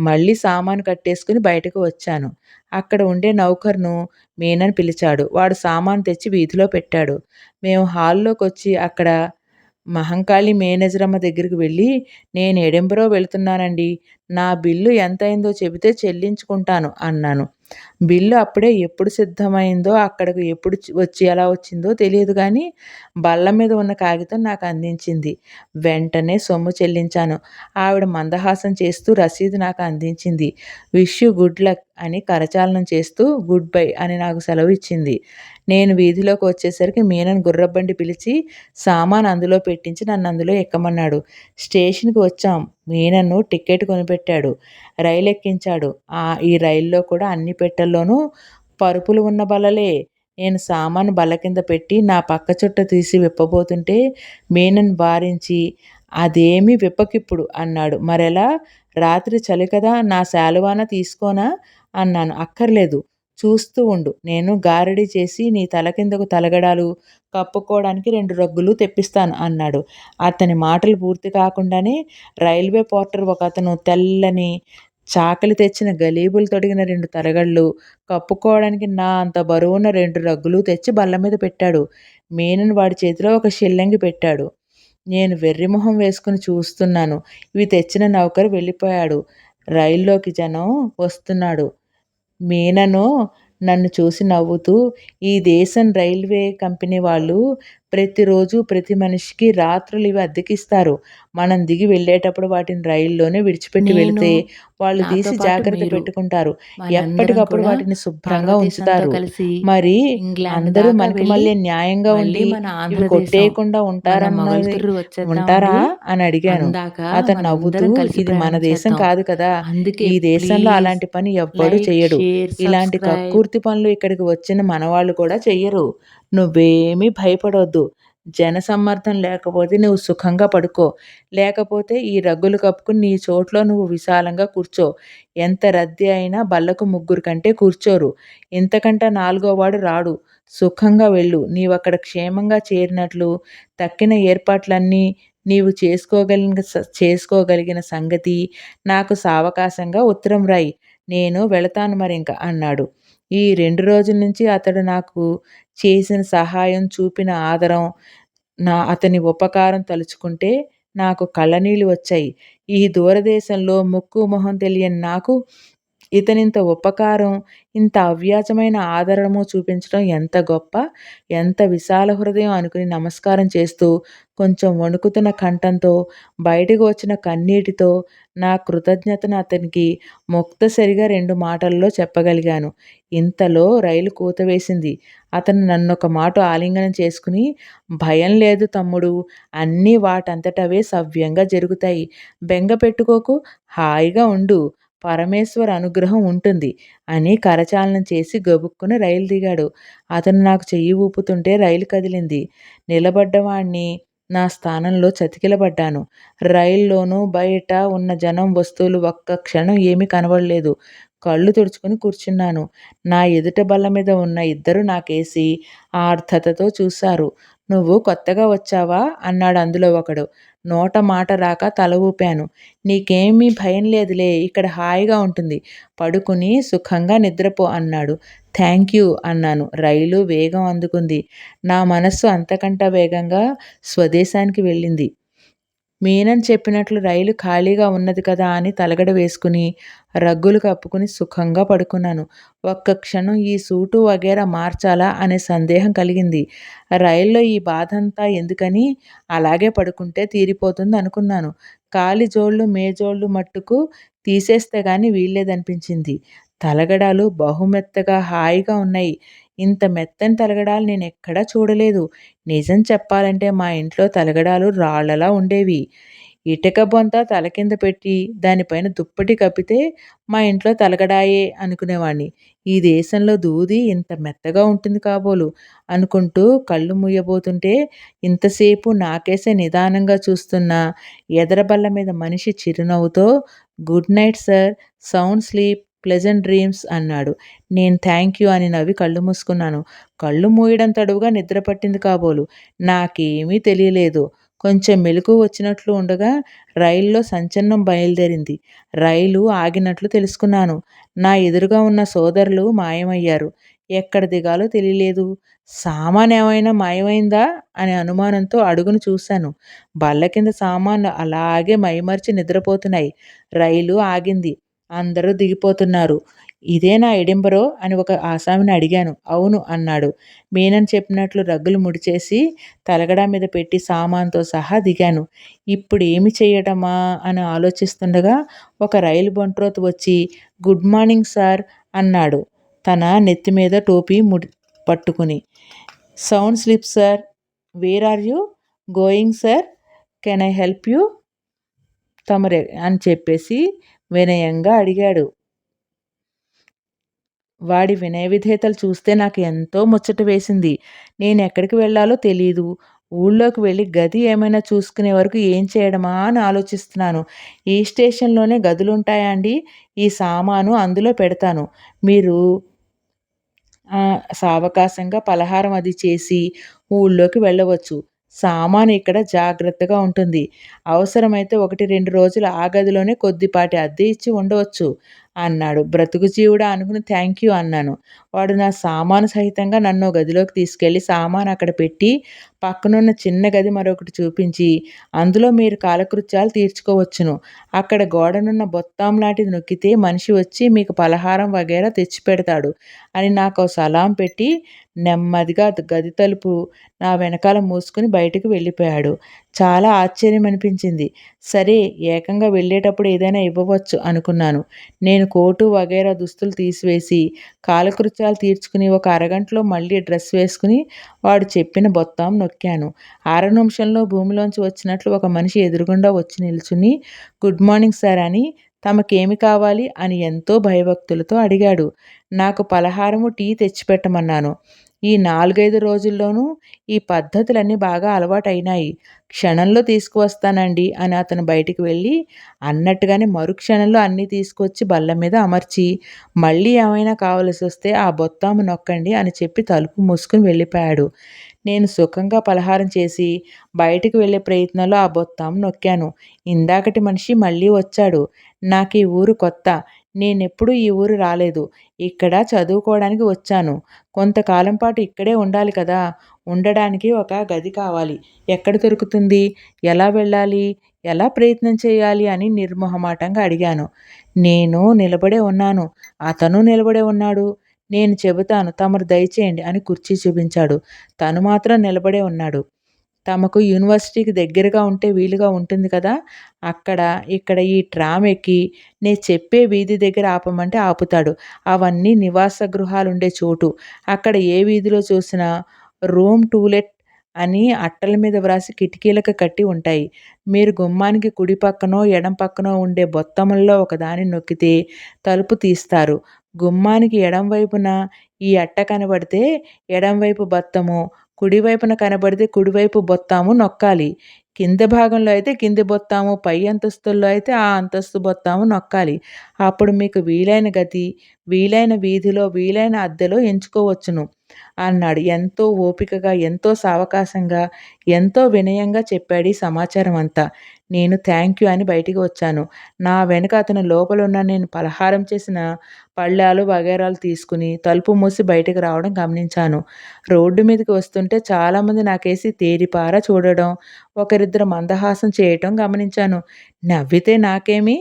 మళ్ళీ సామాను కట్టేసుకుని బయటకు వచ్చాను. అక్కడ ఉండే నౌకరును మీనన్ పిలిచాడు. వాడు సామాను తెచ్చి వీధిలో పెట్టాడు. మేము హాల్లోకొచ్చి అక్కడ మహంకాళి మేనేజరమ్మ దగ్గరికి వెళ్ళి, నేను ఎడింబరో వెళుతున్నానండి. నా బిల్లు ఎంతయిందో చెబితే చెల్లించుకుంటాను అన్నాను. బిల్లు అప్పుడే ఎప్పుడు సిద్ధమైందో, అక్కడకు ఎప్పుడు వచ్చి ఎలా వచ్చిందో తెలియదు గానీ, బల్ల మీద ఉన్న కాగితం నాకు అందించింది. వెంటనే సొమ్ము చెల్లించాను. ఆవిడ మందహాసం చేస్తూ రసీదు నాకు అందించింది. విష్ యూ గుడ్ లక్ అని కరచాలనం చేస్తూ గుడ్ బై అని నాకు సెలవు ఇచ్చింది. నేను వీధిలోకి వచ్చేసరికి మీనన్ గుర్రబండి పిలిచి సామాను అందులో పెట్టించి నన్ను అందులో ఎక్కమన్నాడు. స్టేషన్‌కి వచ్చాం. మీనన్ను టికెట్ కొనిపెట్టాడు. రైలెక్కించాడు. ఈ రైల్లో కూడా అన్ని పెట్టెల్లోనూ పరుపులు ఉన్న బల్లలే. నేను సామాను బల్ల కింద పెట్టి నా పక్క చుట్ట తీసి విప్పబోతుంటే మీనన్ వారించి, అదేమీ విప్పకిప్పుడు అన్నాడు. మరెలా? రాత్రి చలి కదా, నా శాలువానా తీసుకోనా? అన్నాను. అక్కర్లేదు. చూస్తూ ఉండు. నేను గారడీ చేసి నీ తల కిందకు తలగడాలు కప్పుకోవడానికి 2 రగ్గులు తెప్పిస్తాను అన్నాడు. అతని మాటలు పూర్తి కాకుండానే రైల్వే పోర్టర్ ఒకతను తెల్లని చాకలి తెచ్చిన గలీబులు తొడిగిన 2 తలగళ్ళు, కప్పుకోవడానికి నా అంత బరువున్న 2 రగ్గులు తెచ్చి బల్ల మీద పెట్టాడు. మీనన్ వాడి చేతిలో ఒక షిల్లంగి పెట్టాడు. నేను వెర్రిమొహం వేసుకుని చూస్తున్నాను. ఇవి తెచ్చిన నౌకరు వెళ్ళిపోయాడు. రైల్లోకి జనం వస్తున్నాడు. మీనను నన్ను చూసి నవ్వుతూ, ఈ దేశం రైల్వే కంపెనీ వాళ్ళు ప్రతిరోజు ప్రతి మనిషికి రాత్రులు ఇవి అద్దెకిస్తారు. మనం దిగి వెళ్ళేటప్పుడు వాటిని రైల్లోనే విడిచిపెట్టి నేను, వెళితే వాళ్ళు నాతో తీసి పాటు జాగ్రత్త మీరు, పెట్టుకుంటారు. మనందరం ఎప్పటికప్పుడు కూడా వాటిని శుభ్రంగా భారతదేశంతో ఉంచుతారు. కలిసి మరి ఇంగ్లాండ్ అందరూ దాకా మనకి వెళ్ళి, మళ్ళీ న్యాయంగా మళ్ళీ ఉండి మన ఇవి ఆంధ్రదేశం, కొట్టేయకుండా మన ఉంటారన్నది మొగల్తూరు వచ్చేద్దామండి. ఉంటారా అని అడిగాను. అందాక అతను నవ్వుతూ, మనందరం కలిసి ఇది మన ప్రయాణం దేశం చేద్దాం. కాదు కదా! అందుకే ఈ దేశంలో ప్లీజ్ అలాంటి పని ఎవ్వడూ లైక్, చెయ్యడు. షేర్, ఇలాంటి సబ్స్క్రైబ్. కక్కుర్తి పనులు ఇక్కడికి వచ్చిన మనవాళ్ళు కూడా చెయ్యరు. నువ్వేమీ భయపడొద్దు. జనసమ్మర్దం లేకపోతే నువ్వు సుఖంగా పడుకో. లేకపోతే ఈ రగ్గులు కప్పుకుని నీ చోట్లో నువ్వు విశాలంగా కూర్చో. ఎంత రద్దీ అయినా బల్లకు 3 కంటే కూర్చోరు. ఇంతకంటే నాలుగోవాడు రాడు. సుఖంగా వెళ్ళు. నీవక్కడ క్షేమంగా చేరినట్లు తక్కిన ఏర్పాట్లన్నీ నీవు చేసుకోగలిగిన సంగతి నాకు సావకాశంగా ఉత్తరం రాయి. నేను వెళతాను మరింక అన్నాడు. ఈ 2 రోజుల నుంచి అతడు నాకు చేసిన సహాయం, చూపిన ఆదరం, అతని ఉపకారం తలుచుకుంటే నాకు కళ్ళనీళ్ళు వచ్చాయి. ఈ దూరదేశంలో ముక్కు మొహం తెలియని నాకు ఇతనింత ఉపకారం, ఇంత అవ్యాజమైన ఆదరణము చూపించడం ఎంత గొప్ప, ఎంత విశాల హృదయం అనుకుని నమస్కారం చేస్తూ, కొంచెం వణుకుతున్న కంఠంతో, బయటకు వచ్చిన కన్నీటితో నా కృతజ్ఞతను అతనికి ముక్తసరిగా 2 మాటల్లో చెప్పగలిగాను. ఇంతలో రైలు కూత వేసింది. అతను నన్నొక మాట ఆలింగనం చేసుకుని, భయం లేదు తమ్ముడూ, అన్నీ వాటంతటవే సవ్యంగా జరుగుతాయి. బెంగ పెట్టుకోకు, హాయిగా ఉండు. పరమేశ్వర అనుగ్రహం ఉంటుంది అని కరచాలనం చేసి గబుక్కున రైలు దిగాడు. అతను నాకు చెయ్యి ఊపుతుంటే రైలు కదిలింది. నిలబడ్డవాణ్ణి నా స్థానంలో చతికిలబడ్డాను. రైల్లోనూ బయట ఉన్న జనం, వస్తువులు ఒక్క క్షణం ఏమీ కనబడలేదు. కళ్ళు తుడుచుకుని కూర్చున్నాను. నా ఎదుట బల్ల మీద ఉన్న ఇద్దరు నాకేసి ఆర్ద్రతతో చూశారు. నువ్వు కొత్తగా వచ్చావా అన్నాడు అందులో ఒకడు. నోట మాట రాక తల ఊపాను. నీకేమీ భయం లేదులే, ఇక్కడ హాయిగా ఉంటుంది. పడుకుని సుఖంగా నిద్రపో అన్నాడు. థాంక్యూ అన్నాను. రైలు వేగం అందుకుంది. నా మనస్సు అంతకంటే వేగంగా స్వదేశానికి వెళ్ళింది. మీనన్ చెప్పినట్లు రైలు ఖాళీగా ఉన్నది కదా అని తలగడ వేసుకుని, రగ్గులు కప్పుకుని సుఖంగా పడుకున్నాను. ఒక్క క్షణం ఈ సూటు వగైరా మార్చాలా అనే సందేహం కలిగింది. రైల్లో ఈ బాధంతా ఎందుకని అలాగే పడుకుంటే తీరిపోతుందనుకున్నాను. కాలి జోళ్ళు, మేజోళ్ళు మట్టుకు తీసేస్తే గానీ వీల్లేదనిపించింది. తలగడాలు బహుమెత్తగా హాయిగా ఉన్నాయి. ఇంత మెత్తని తలగడాలు నేనెక్కడా చూడలేదు. నిజం చెప్పాలంటే మా ఇంట్లో తలగడాలు రాళ్ళలా ఉండేవి. ఇటుక బొంత తల కింద పెట్టి దానిపైన దుప్పటి కప్పితే మా ఇంట్లో తలగడాయే అనుకునేవాణ్ణి. ఈ దేశంలో దూది ఇంత మెత్తగా ఉంటుంది కాబోలు అనుకుంటూ కళ్ళు మూయబోతుంటే ఇంతసేపు నాకేసే నిదానంగా చూస్తున్న ఎదరబల్ల మీద మనిషి చిరునవ్వుతో "good night sir. Sound sleep. Pleasant dreams" అన్నాడు. నేను థ్యాంక్ యూ అని నవ్వి కళ్ళు మూసుకున్నాను. కళ్ళు మూయడం తడువుగా నిద్ర పట్టింది కాబోలు. నాకేమీ తెలియలేదు. కొంచెం మెలకువ వచ్చినట్లు ఉండగా రైల్లో సంచలనం బయలుదేరింది. రైలు ఆగినట్లు తెలుసుకున్నాను. నా ఎదురుగా ఉన్న సోదరులు మాయమయ్యారు. ఎక్కడ దిగాలో తెలియలేదు. సామానేమైనా మాయమైందా అనే అనుమానంతో అడుగును చూశాను. బల్ల కింద సామాన్లు అలాగే మైమరిచి నిద్రపోతున్నాయి. రైలు ఆగింది. అందరూ దిగిపోతున్నారు. "ఇదేనా ఎడింబరో" అని ఒక ఆసామిని అడిగాను. "అవును" అన్నాడు. మీనన్ చెప్పినట్లు రగ్గులు ముడిచేసి తలగడా మీద పెట్టి సామానుతో సహా దిగాను. ఇప్పుడేమి చెయ్యటమా అని ఆలోచిస్తుండగా ఒక రైలు బంట్రోతు వచ్చి "గుడ్ మార్నింగ్ సార్" అన్నాడు. తన నెత్తిమీద టోపీ పట్టుకుని. "Sound sleep sir. Where are you going sir? Can I help you తమరే" అని చెప్పేసి వినయంగా అడిగాడు. వాడి వినయ విధేయతలు చూస్తే నాకు ఎంతో ముచ్చట వేసింది. నేనెక్కడికి వెళ్ళాలో తెలీదు. ఊళ్ళోకి వెళ్ళి గది ఏమైనా చూసుకునే వరకు ఏం చేయడమా అని ఆలోచిస్తున్నాను. ఈ స్టేషన్‌లోనే గదులుంటాయా అండీ? ఈ సామాను అందులో పెడతాను. మీరు సావకాశంగా పలహారం అది చేసి ఊళ్ళోకి వెళ్ళవచ్చు. సామాను ఇక్కడ జాగ్రత్తగా ఉంటుంది. అవసరమైతే 1, 2 రోజులు ఆ గదిలోనే కొద్దిపాటి అద్దె ఇచ్చి ఉండవచ్చు" అన్నాడు. బ్రతుకు జీవుడా అనుకుని థ్యాంక్ యూ అన్నాను. వాడు నా సామాను సహితంగా నన్నో గదిలోకి తీసుకెళ్ళి సామాను అక్కడ పెట్టి పక్కనున్న చిన్న గది మరొకటి చూపించి "అందులో మీరు కాలకృత్యాలు తీర్చుకోవచ్చును. అక్కడ గోడనున్న బొత్తాం లాంటిది నొక్కితే మనిషి వచ్చి మీకు పలహారం వగైరా తెచ్చిపెడతాడు" అని నాకో సలాం పెట్టి నెమ్మదిగా గది తలుపు నా వెనకాల మూసుకుని బయటకు వెళ్ళిపోయాడు. చాలా ఆశ్చర్యమనిపించింది. సరే, ఏకంగా వెళ్ళేటప్పుడు ఏదైనా ఇవ్వవచ్చు అనుకున్నాను. నేను కోటు వగైరా దుస్తులు తీసివేసి కాలకృత్యాలు తీర్చుకుని ఒక అరగంటలో మళ్ళీ డ్రెస్ వేసుకుని వాడు చెప్పిన బొత్తాం నొక్కాను. అర నిమిషంలో భూమిలోంచి వచ్చినట్లు ఒక మనిషి ఎదురుగుండా వచ్చి నిల్చుని "గుడ్ మార్నింగ్ సార్" అని తమకేమి కావాలి అని ఎంతో భయభక్తులతో అడిగాడు. నాకు పలహారము, టీ తెచ్చిపెట్టమన్నాను. ఈ 4, 5 రోజుల్లోనూ ఈ పద్ధతులన్నీ బాగా అలవాటయినాయి. "క్షణంలో తీసుకువస్తానండి" అని అతను బయటికి వెళ్ళి అన్నట్టుగానే మరుక్షణంలో అన్నీ తీసుకొచ్చి బల్ల మీద అమర్చి "మళ్ళీ ఏమైనా కావలసొస్తే ఆ బొత్తాము నొక్కండి" అని చెప్పి తలుపు మూసుకుని వెళ్ళిపోయాడు. నేను సుఖంగా పలహారం చేసి బయటికి వెళ్ళే ప్రయత్నంలో ఆ బొత్తాం నొక్కాను. ఇందాకటి మనిషి మళ్ళీ వచ్చాడు. నాకీ ఊరు కొత్త. నేనెప్పుడూ ఈ ఊరు రాలేదు. ఇక్కడ చదువుకోవడానికి వచ్చాను. కొంతకాలం పాటు ఇక్కడే ఉండాలి కదా! ఉండడానికి ఒక గది కావాలి. ఎక్కడ దొరుకుతుంది? ఎలా వెళ్ళాలి? ఎలా ప్రయత్నం చేయాలి అని నిర్మొహమాటంగా అడిగాను. నేను నిలబడే ఉన్నాను. అతను నిలబడే ఉన్నాడు. "నేను చెబుతాను. తమరు దయచేయండి" అని కుర్చీ చూపించాడు. తను మాత్రం నిలబడే ఉన్నాడు. "తమకు యూనివర్సిటీకి దగ్గరగా ఉంటే వీలుగా ఉంటుంది కదా! అక్కడ, ఇక్కడ ఈ ట్రామ్ ఎక్కి నే చెప్పే వీధి దగ్గర ఆపమంటే ఆపుతాడు. అవన్నీ నివాస గృహాలుండే చోటు. అక్కడ ఏ వీధిలో చూసినా రూమ్ టు లెట్ అని అట్టల మీద వ్రాసి కిటికీలకు కట్టి ఉంటాయి. మీరు గుమ్మానికి కుడి పక్కనో, ఎడం పక్కనో ఉండే బొత్తముల్లో ఒకదాన్ని నొక్కితే తలుపు తీస్తారు. గుమ్మానికి ఎడం వైపున ఈ అట్ట కనబడితే ఎడంవైపు బత్తము, కుడివైపున కనబడితే కుడివైపు బొత్తాము నొక్కాలి. కింద భాగంలో అయితే కింది బొత్తాము, పై అంతస్తుల్లో అయితే ఆ అంతస్తు బొత్తాము నొక్కాలి. అప్పుడు మీకు వీలైన గది, వీలైన వీధిలో, వీలైన అద్దెలో ఎంచుకోవచ్చును" అన్నాడు. ఎంతో ఓపికగా, ఎంతో సావకాశంగా, ఎంతో వినయంగా చెప్పాడీ సమాచారం అంతా. నేను థ్యాంక్ యూ అని బయటికి వచ్చాను. నా వెనక అతను లోపలున్న నేను పలహారం చేసిన పళ్ళాలు, వగైరాలు తీసుకుని తలుపు మూసి బయటికి రావడం గమనించాను. రోడ్డు మీదకి వస్తుంటే చాలామంది నాకేసి తేరిపారా చూడడం, ఒకరిద్దరు మందహాసం చేయటం గమనించాను. నవ్వితే నాకేమి?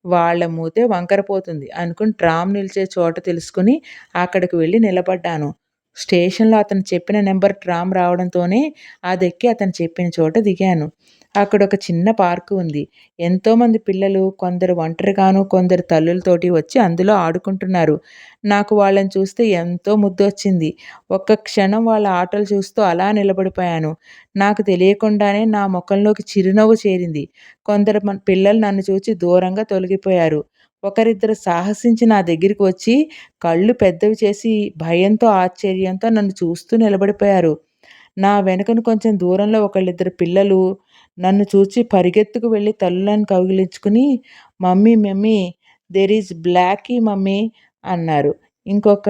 వాళ్ళ మూతే వంకరపోతుంది అనుకుని ట్రామ్ నిలిచే చోట తెలుసుకుని అక్కడికి వెళ్ళి నిలబడ్డాను. స్టేషన్‌లో అతను చెప్పిన నంబర్ ట్రామ్ రావడంతోనే అదెక్కి అతను చెప్పిన చోట దిగాను. అక్కడొక చిన్న పార్కు ఉంది. ఎంతోమంది పిల్లలు, కొందరు ఒంటరిగాను, కొందరు తల్లులతోటి వచ్చి అందులో ఆడుకుంటున్నారు. నాకు వాళ్ళని చూస్తే ఎంతో ముద్దొచ్చింది. ఒక్క క్షణం వాళ్ళ ఆటలు చూస్తూ అలా నిలబడిపోయాను. నాకు తెలియకుండానే నా మొఖంలోకి చిరునవ్వు చేరింది. కొందరు పిల్లలు నన్ను చూచి దూరంగా తొలగిపోయారు. ఒకరిద్దరు సాహసించి నా దగ్గరికి వచ్చి కళ్ళు పెద్దవి చేసి భయంతో, ఆశ్చర్యంతో నన్ను చూస్తూ నిలబడిపోయారు. నా వెనుకన కొంచెం దూరంలో ఒకళ్ళిద్దరు పిల్లలు నన్ను చూచి పరిగెత్తుకు వెళ్ళి తల్లులను కౌగిలించుకుని "mummy mummy there is blackie mummy" అన్నారు. ఇంకొక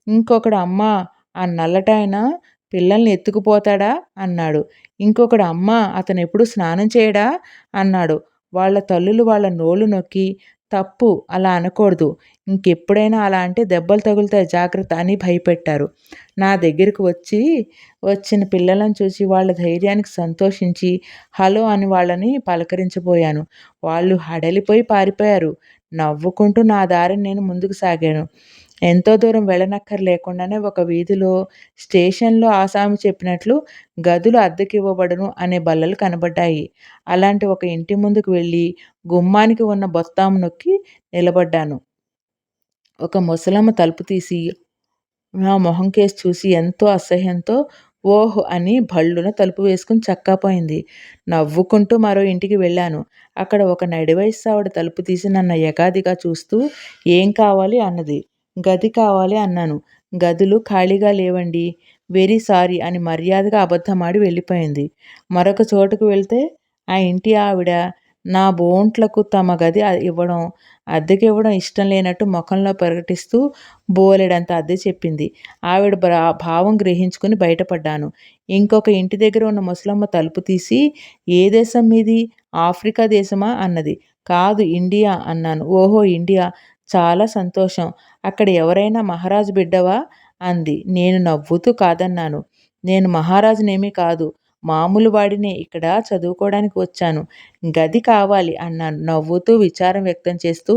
ఇంకొకడు "అమ్మా ఆ నల్లటాయన పిల్లల్ని ఎత్తుకుపోతాడా" అన్నాడు. ఇంకొకడు "అమ్మా అతనెప్పుడు స్నానం చేయడా" అన్నాడు. వాళ్ళ తల్లులు వాళ్ళ నోళ్ళు నొక్కి "తప్పు అలా అనకూడదు. ఇంకెప్పుడైనా అలా అంటే దెబ్బలు తగులుతాయి జాగ్రత్త" అని భయపెట్టారు. నా దగ్గరికి వచ్చిన పిల్లలను చూసి వాళ్ళ ధైర్యానికి సంతోషించి హలో అని వాళ్ళని పలకరించబోయాను. వాళ్ళు హడలిపోయి పారిపోయారు. నవ్వుకుంటూ నా దారిన నేను ముందుకు సాగాను. ఎంతో దూరం వెళ్ళనక్కర్లేకుండానే ఒక వీధిలో స్టేషన్‌లో ఆసామి చెప్పినట్లు గదులు అద్దెకివ్వబడును అనే బల్లలు కనబడ్డాయి. అలాంటి ఒక ఇంటి ముందుకు వెళ్ళి గుమ్మానికి ఉన్న బొత్తాం నొక్కి నిలబడ్డాను. ఒక ముసలమ్మ తలుపు తీసి నా మొహం కేసి చూసి ఎంతో అసహ్యంతో ఓహ్! అని భళ్ళున తలుపు వేసుకొని చక్కాపోయింది. నవ్వుకుంటూ మరో ఇంటికి వెళ్ళాను. అక్కడ ఒక నడివయస్సు ఆవిడ తలుపు తీసి నన్ను ఎగాదిగా చూస్తూ "ఏం కావాలి?" అన్నది. "గది కావాలి" అన్నాను. "గదులు ఖాళీగా లేవండి. వెరీ సారీ" అని మర్యాదగా అబద్ధమాడి వెళ్ళిపోయింది. మరొక చోటుకు వెళ్తే ఆ ఇంటి ఆవిడ నా బోంట్లకు తమ గది ఇవ్వడం, అద్దెకివ్వడం ఇష్టం లేనట్టు మొఖంలో ప్రకటిస్తూ బోలెడంత అద్దె చెప్పింది. ఆవిడ భావం గ్రహించుకుని బయటపడ్డాను. ఇంకొక ఇంటి దగ్గర ఉన్న ముసలమ్మ తలుపు తీసి "ఏ దేశం మీది? ఆఫ్రికా దేశమా?" అన్నది. "కాదు ఇండియా" అన్నాను. "ఓహో! ఇండియా. చాలా సంతోషం. అక్కడ ఎవరైనా మహారాజు బిడ్డవా?" అంది. నేను నవ్వుతూ కాదన్నాను. "నేను మహారాజునేమీ కాదు. మామూలు వాడినే. ఇక్కడ చదువుకోవడానికి వచ్చాను. గది కావాలి" అన్నాను నవ్వుతూ విచారం వ్యక్తం చేస్తూ.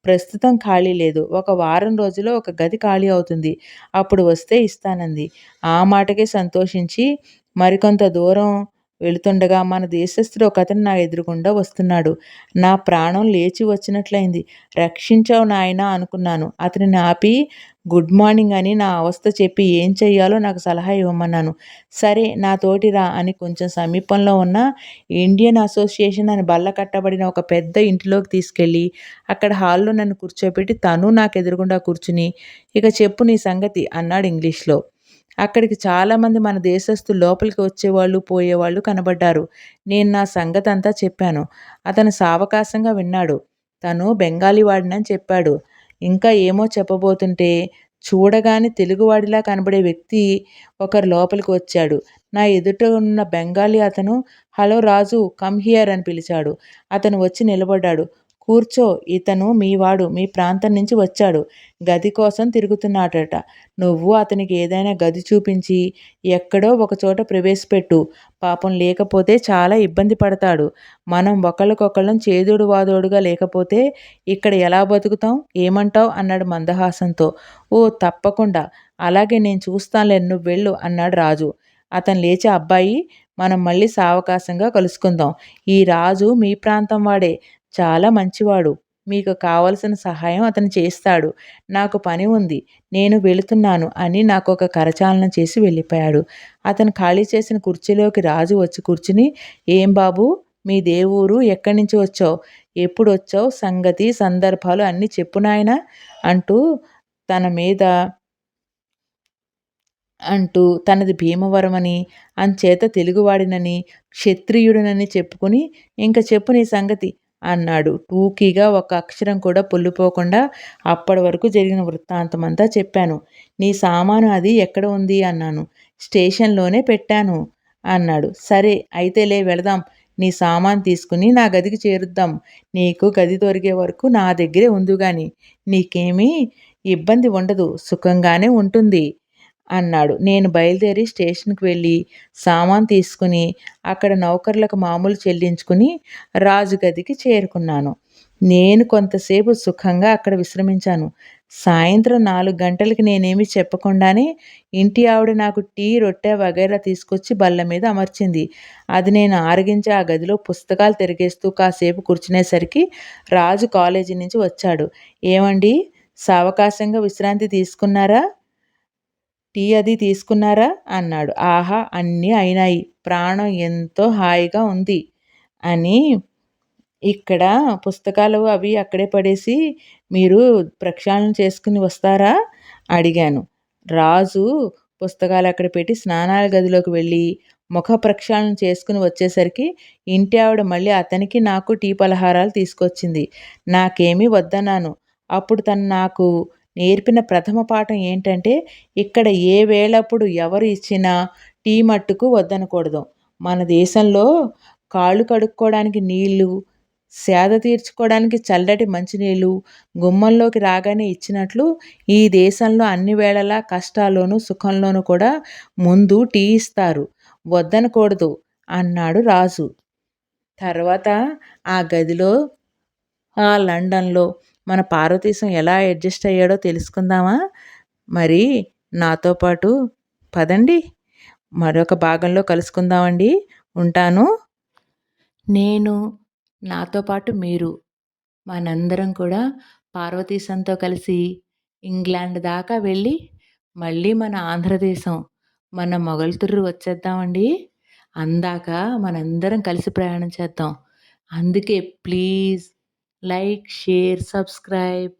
"ప్రస్తుతం ఖాళీ లేదు. ఒక వారం రోజుల్లో ఒక గది ఖాళీ అవుతుంది. అప్పుడు వస్తే ఇస్తానంది." ఆ మాటకే సంతోషించి మరికొంత దూరం వెళుతుండగా మన దేశస్థుడు ఒకతను నా ఎదురుగుండా వస్తున్నాడు. నా ప్రాణం లేచి వచ్చినట్లయింది. "రక్షించావు నాయనా" అనుకున్నాను. అతనిని ఆపి గుడ్ మార్నింగ్ అని నా అవస్థ చెప్పి ఏం చెయ్యాలో నాకు సలహా ఇవ్వమన్నాను. "సరే నాతోటి రా" అని కొంచెం సమీపంలో ఉన్న ఇండియన్ అసోసియేషన్ అని బల్ల కట్టబడిన ఒక పెద్ద ఇంటిలోకి తీసుకెళ్ళి అక్కడ హాల్‌లో నన్ను కూర్చోబెట్టి తను నాకెదురుగుండా కూర్చుని "ఇక చెప్పు నీ సంగతి" అన్నాడు ఇంగ్లీష్‌లో. అక్కడికి చాలామంది మన దేశస్థులు లోపలికి వచ్చేవాళ్ళు, పోయేవాళ్ళు కనబడ్డారు. నేను నా సంగతంతా చెప్పాను. అతను సావకాశంగా విన్నాడు. తను బెంగాలీ వాడినని చెప్పాడు. ఇంకా ఏమో చెప్పబోతుంటే చూడగానే తెలుగువాడిలా కనబడే వ్యక్తి ఒకరు లోపలికి వచ్చాడు. నా ఎదుట ఉన్న బెంగాలీ అతను "హలో రాజు కమ్ హియర్" అని పిలిచాడు. అతను వచ్చి నిలబడ్డాడు. "కూర్చో. ఇతను మీవాడు. మీ ప్రాంతం నుంచి వచ్చాడు. గది కోసం తిరుగుతున్నాడట. నువ్వు అతనికి ఏదైనా గది చూపించి ఎక్కడో ఒకచోట ప్రవేశపెట్టు. పాపం లేకపోతే చాలా ఇబ్బంది పడతాడు. మనం ఒకళ్ళకొకళ్ళం చేదోడు వాదోడుగా లేకపోతే ఇక్కడ ఎలా బతుకుతాం? ఏమంటావ్?" అన్నాడు మందహాసంతో. "ఓ తప్పకుండా. అలాగే నేను చూస్తానులే నువ్వెళ్ళు" అన్నాడు రాజు. అతను లేచి "అబ్బాయి మనం మళ్ళీ సావకాశంగా కలుసుకుందాం. ఈ రాజు మీ ప్రాంతం వాడే. చాలా మంచివాడు. మీకు కావలసిన సహాయం అతను చేస్తాడు. నాకు పని ఉంది. నేను వెళుతున్నాను" అని నాకొక కరచాలనం చేసి వెళ్ళిపోయాడు. అతను ఖాళీ చేసిన కుర్చీలోకి రాజు వచ్చి కూర్చుని "ఏం బాబూ మీదే ఊరు? ఎక్కడి నుంచి వచ్చావు? ఎప్పుడొచ్చావు? సంగతి, సందర్భాలు అన్నీ చెప్పు నాయనా" అంటూ తన మీద తనది భీమవరమని, అంచేత తెలుగువాడినని, క్షత్రియుడినని చెప్పుకుని "ఇంక చెప్పు నీ సంగతి" అన్నాడు. టూకీగా ఒక్క అక్షరం కూడా పొల్లుపోకుండా అప్పటి వరకు జరిగిన వృత్తాంతమంతా చెప్పాను. "నీ సామాను అది ఎక్కడ ఉంది" అన్నాను. "స్టేషన్‌లోనే పెట్టాను" అన్నాడు. "సరే అయితే లే వెళదాం. నీ సామాను తీసుకుని నా గదికి చేరుద్దాం. నీకు గది దొరికే వరకు నా దగ్గరే ఉందుగాని. నీకేమీ ఇబ్బంది ఉండదు. సుఖంగానే ఉంటుంది" అన్నాడు. నేను బయలుదేరి స్టేషన్‌కి వెళ్ళి సామాను తీసుకుని, అక్కడ నౌకర్లకు మామూలు చెల్లించుకుని రాజు గదికి చేరుకున్నాను. నేను కొంతసేపు సుఖంగా అక్కడ విశ్రమించాను. సాయంత్రం 4 గంటలకి నేనేమీ చెప్పకుండానే ఇంటి ఆవిడ నాకు టీ, రొట్టె వగైరా తీసుకొచ్చి బల్ల మీద అమర్చింది. అది నేను ఆరగించి ఆ గదిలో పుస్తకాలు తిరగేస్తూ కాసేపు కూర్చునేసరికి రాజు కాలేజీ నుంచి వచ్చాడు. "ఏవండీ, సావకాశంగా విశ్రాంతి తీసుకున్నారా? టీ అది తీసుకున్నారా?" అన్నాడు. "ఆహా! అన్నీ అయినాయి. ప్రాణం ఎంతో హాయిగా ఉంది" అని ఇక్కడ పుస్తకాలు అవి అక్కడే పడేసి మీరు ప్రక్షాళన చేసుకుని వస్తారా? అడిగాను. రాజు పుస్తకాలు అక్కడ పెట్టి స్నానాల గదిలోకి వెళ్ళి ముఖ ప్రక్షాళన చేసుకుని వచ్చేసరికి ఇంటి ఆవిడ మళ్ళీ అతనికి నాకు టీ పలహారాలు తీసుకొచ్చింది. నాకేమీ వద్దన్నాను. అప్పుడు తను నాకు నేర్పిన ప్రథమ పాఠం ఏంటంటే, ఇక్కడ ఏ వేళప్పుడు ఎవరు ఇచ్చినా టీ మట్టుకు వద్దనకూడదు. మన దేశంలో కాళ్ళు కడుక్కోవడానికి నీళ్ళు, సేద తీర్చుకోవడానికి చల్లటి మంచినీళ్ళు గుమ్మంలోకి రాగానే ఇచ్చినట్లు, ఈ దేశంలో అన్ని వేళలా కష్టాల్లోనూ, సుఖంలోనూ కూడా ముందు టీ ఇస్తారు. వద్దనకూడదు అన్నాడు రాజు. తర్వాత ఆ గదిలో, ఆ లండన్‌లో మన పార్వతీశం ఎలా అడ్జస్ట్ అయ్యాడో తెలుసుకుందామా? మరి నాతో పాటు పదండి. మరొక భాగంలో కలుసుకుందామండి. ఉంటాను. నేను, నాతో పాటు మీరు, మనందరం కూడా పార్వతీశంతో కలిసి ఇంగ్లాండ్ దాకా వెళ్ళి, మళ్ళీ మన ఆంధ్రదేశం, మన మొగల్తూరు వచ్చేద్దామండి. అందాక మనందరం కలిసి ప్రయాణం చేద్దాం. అందుకే ప్లీజ్ లైక్, షేర్, సబ్స్క్రైబ్.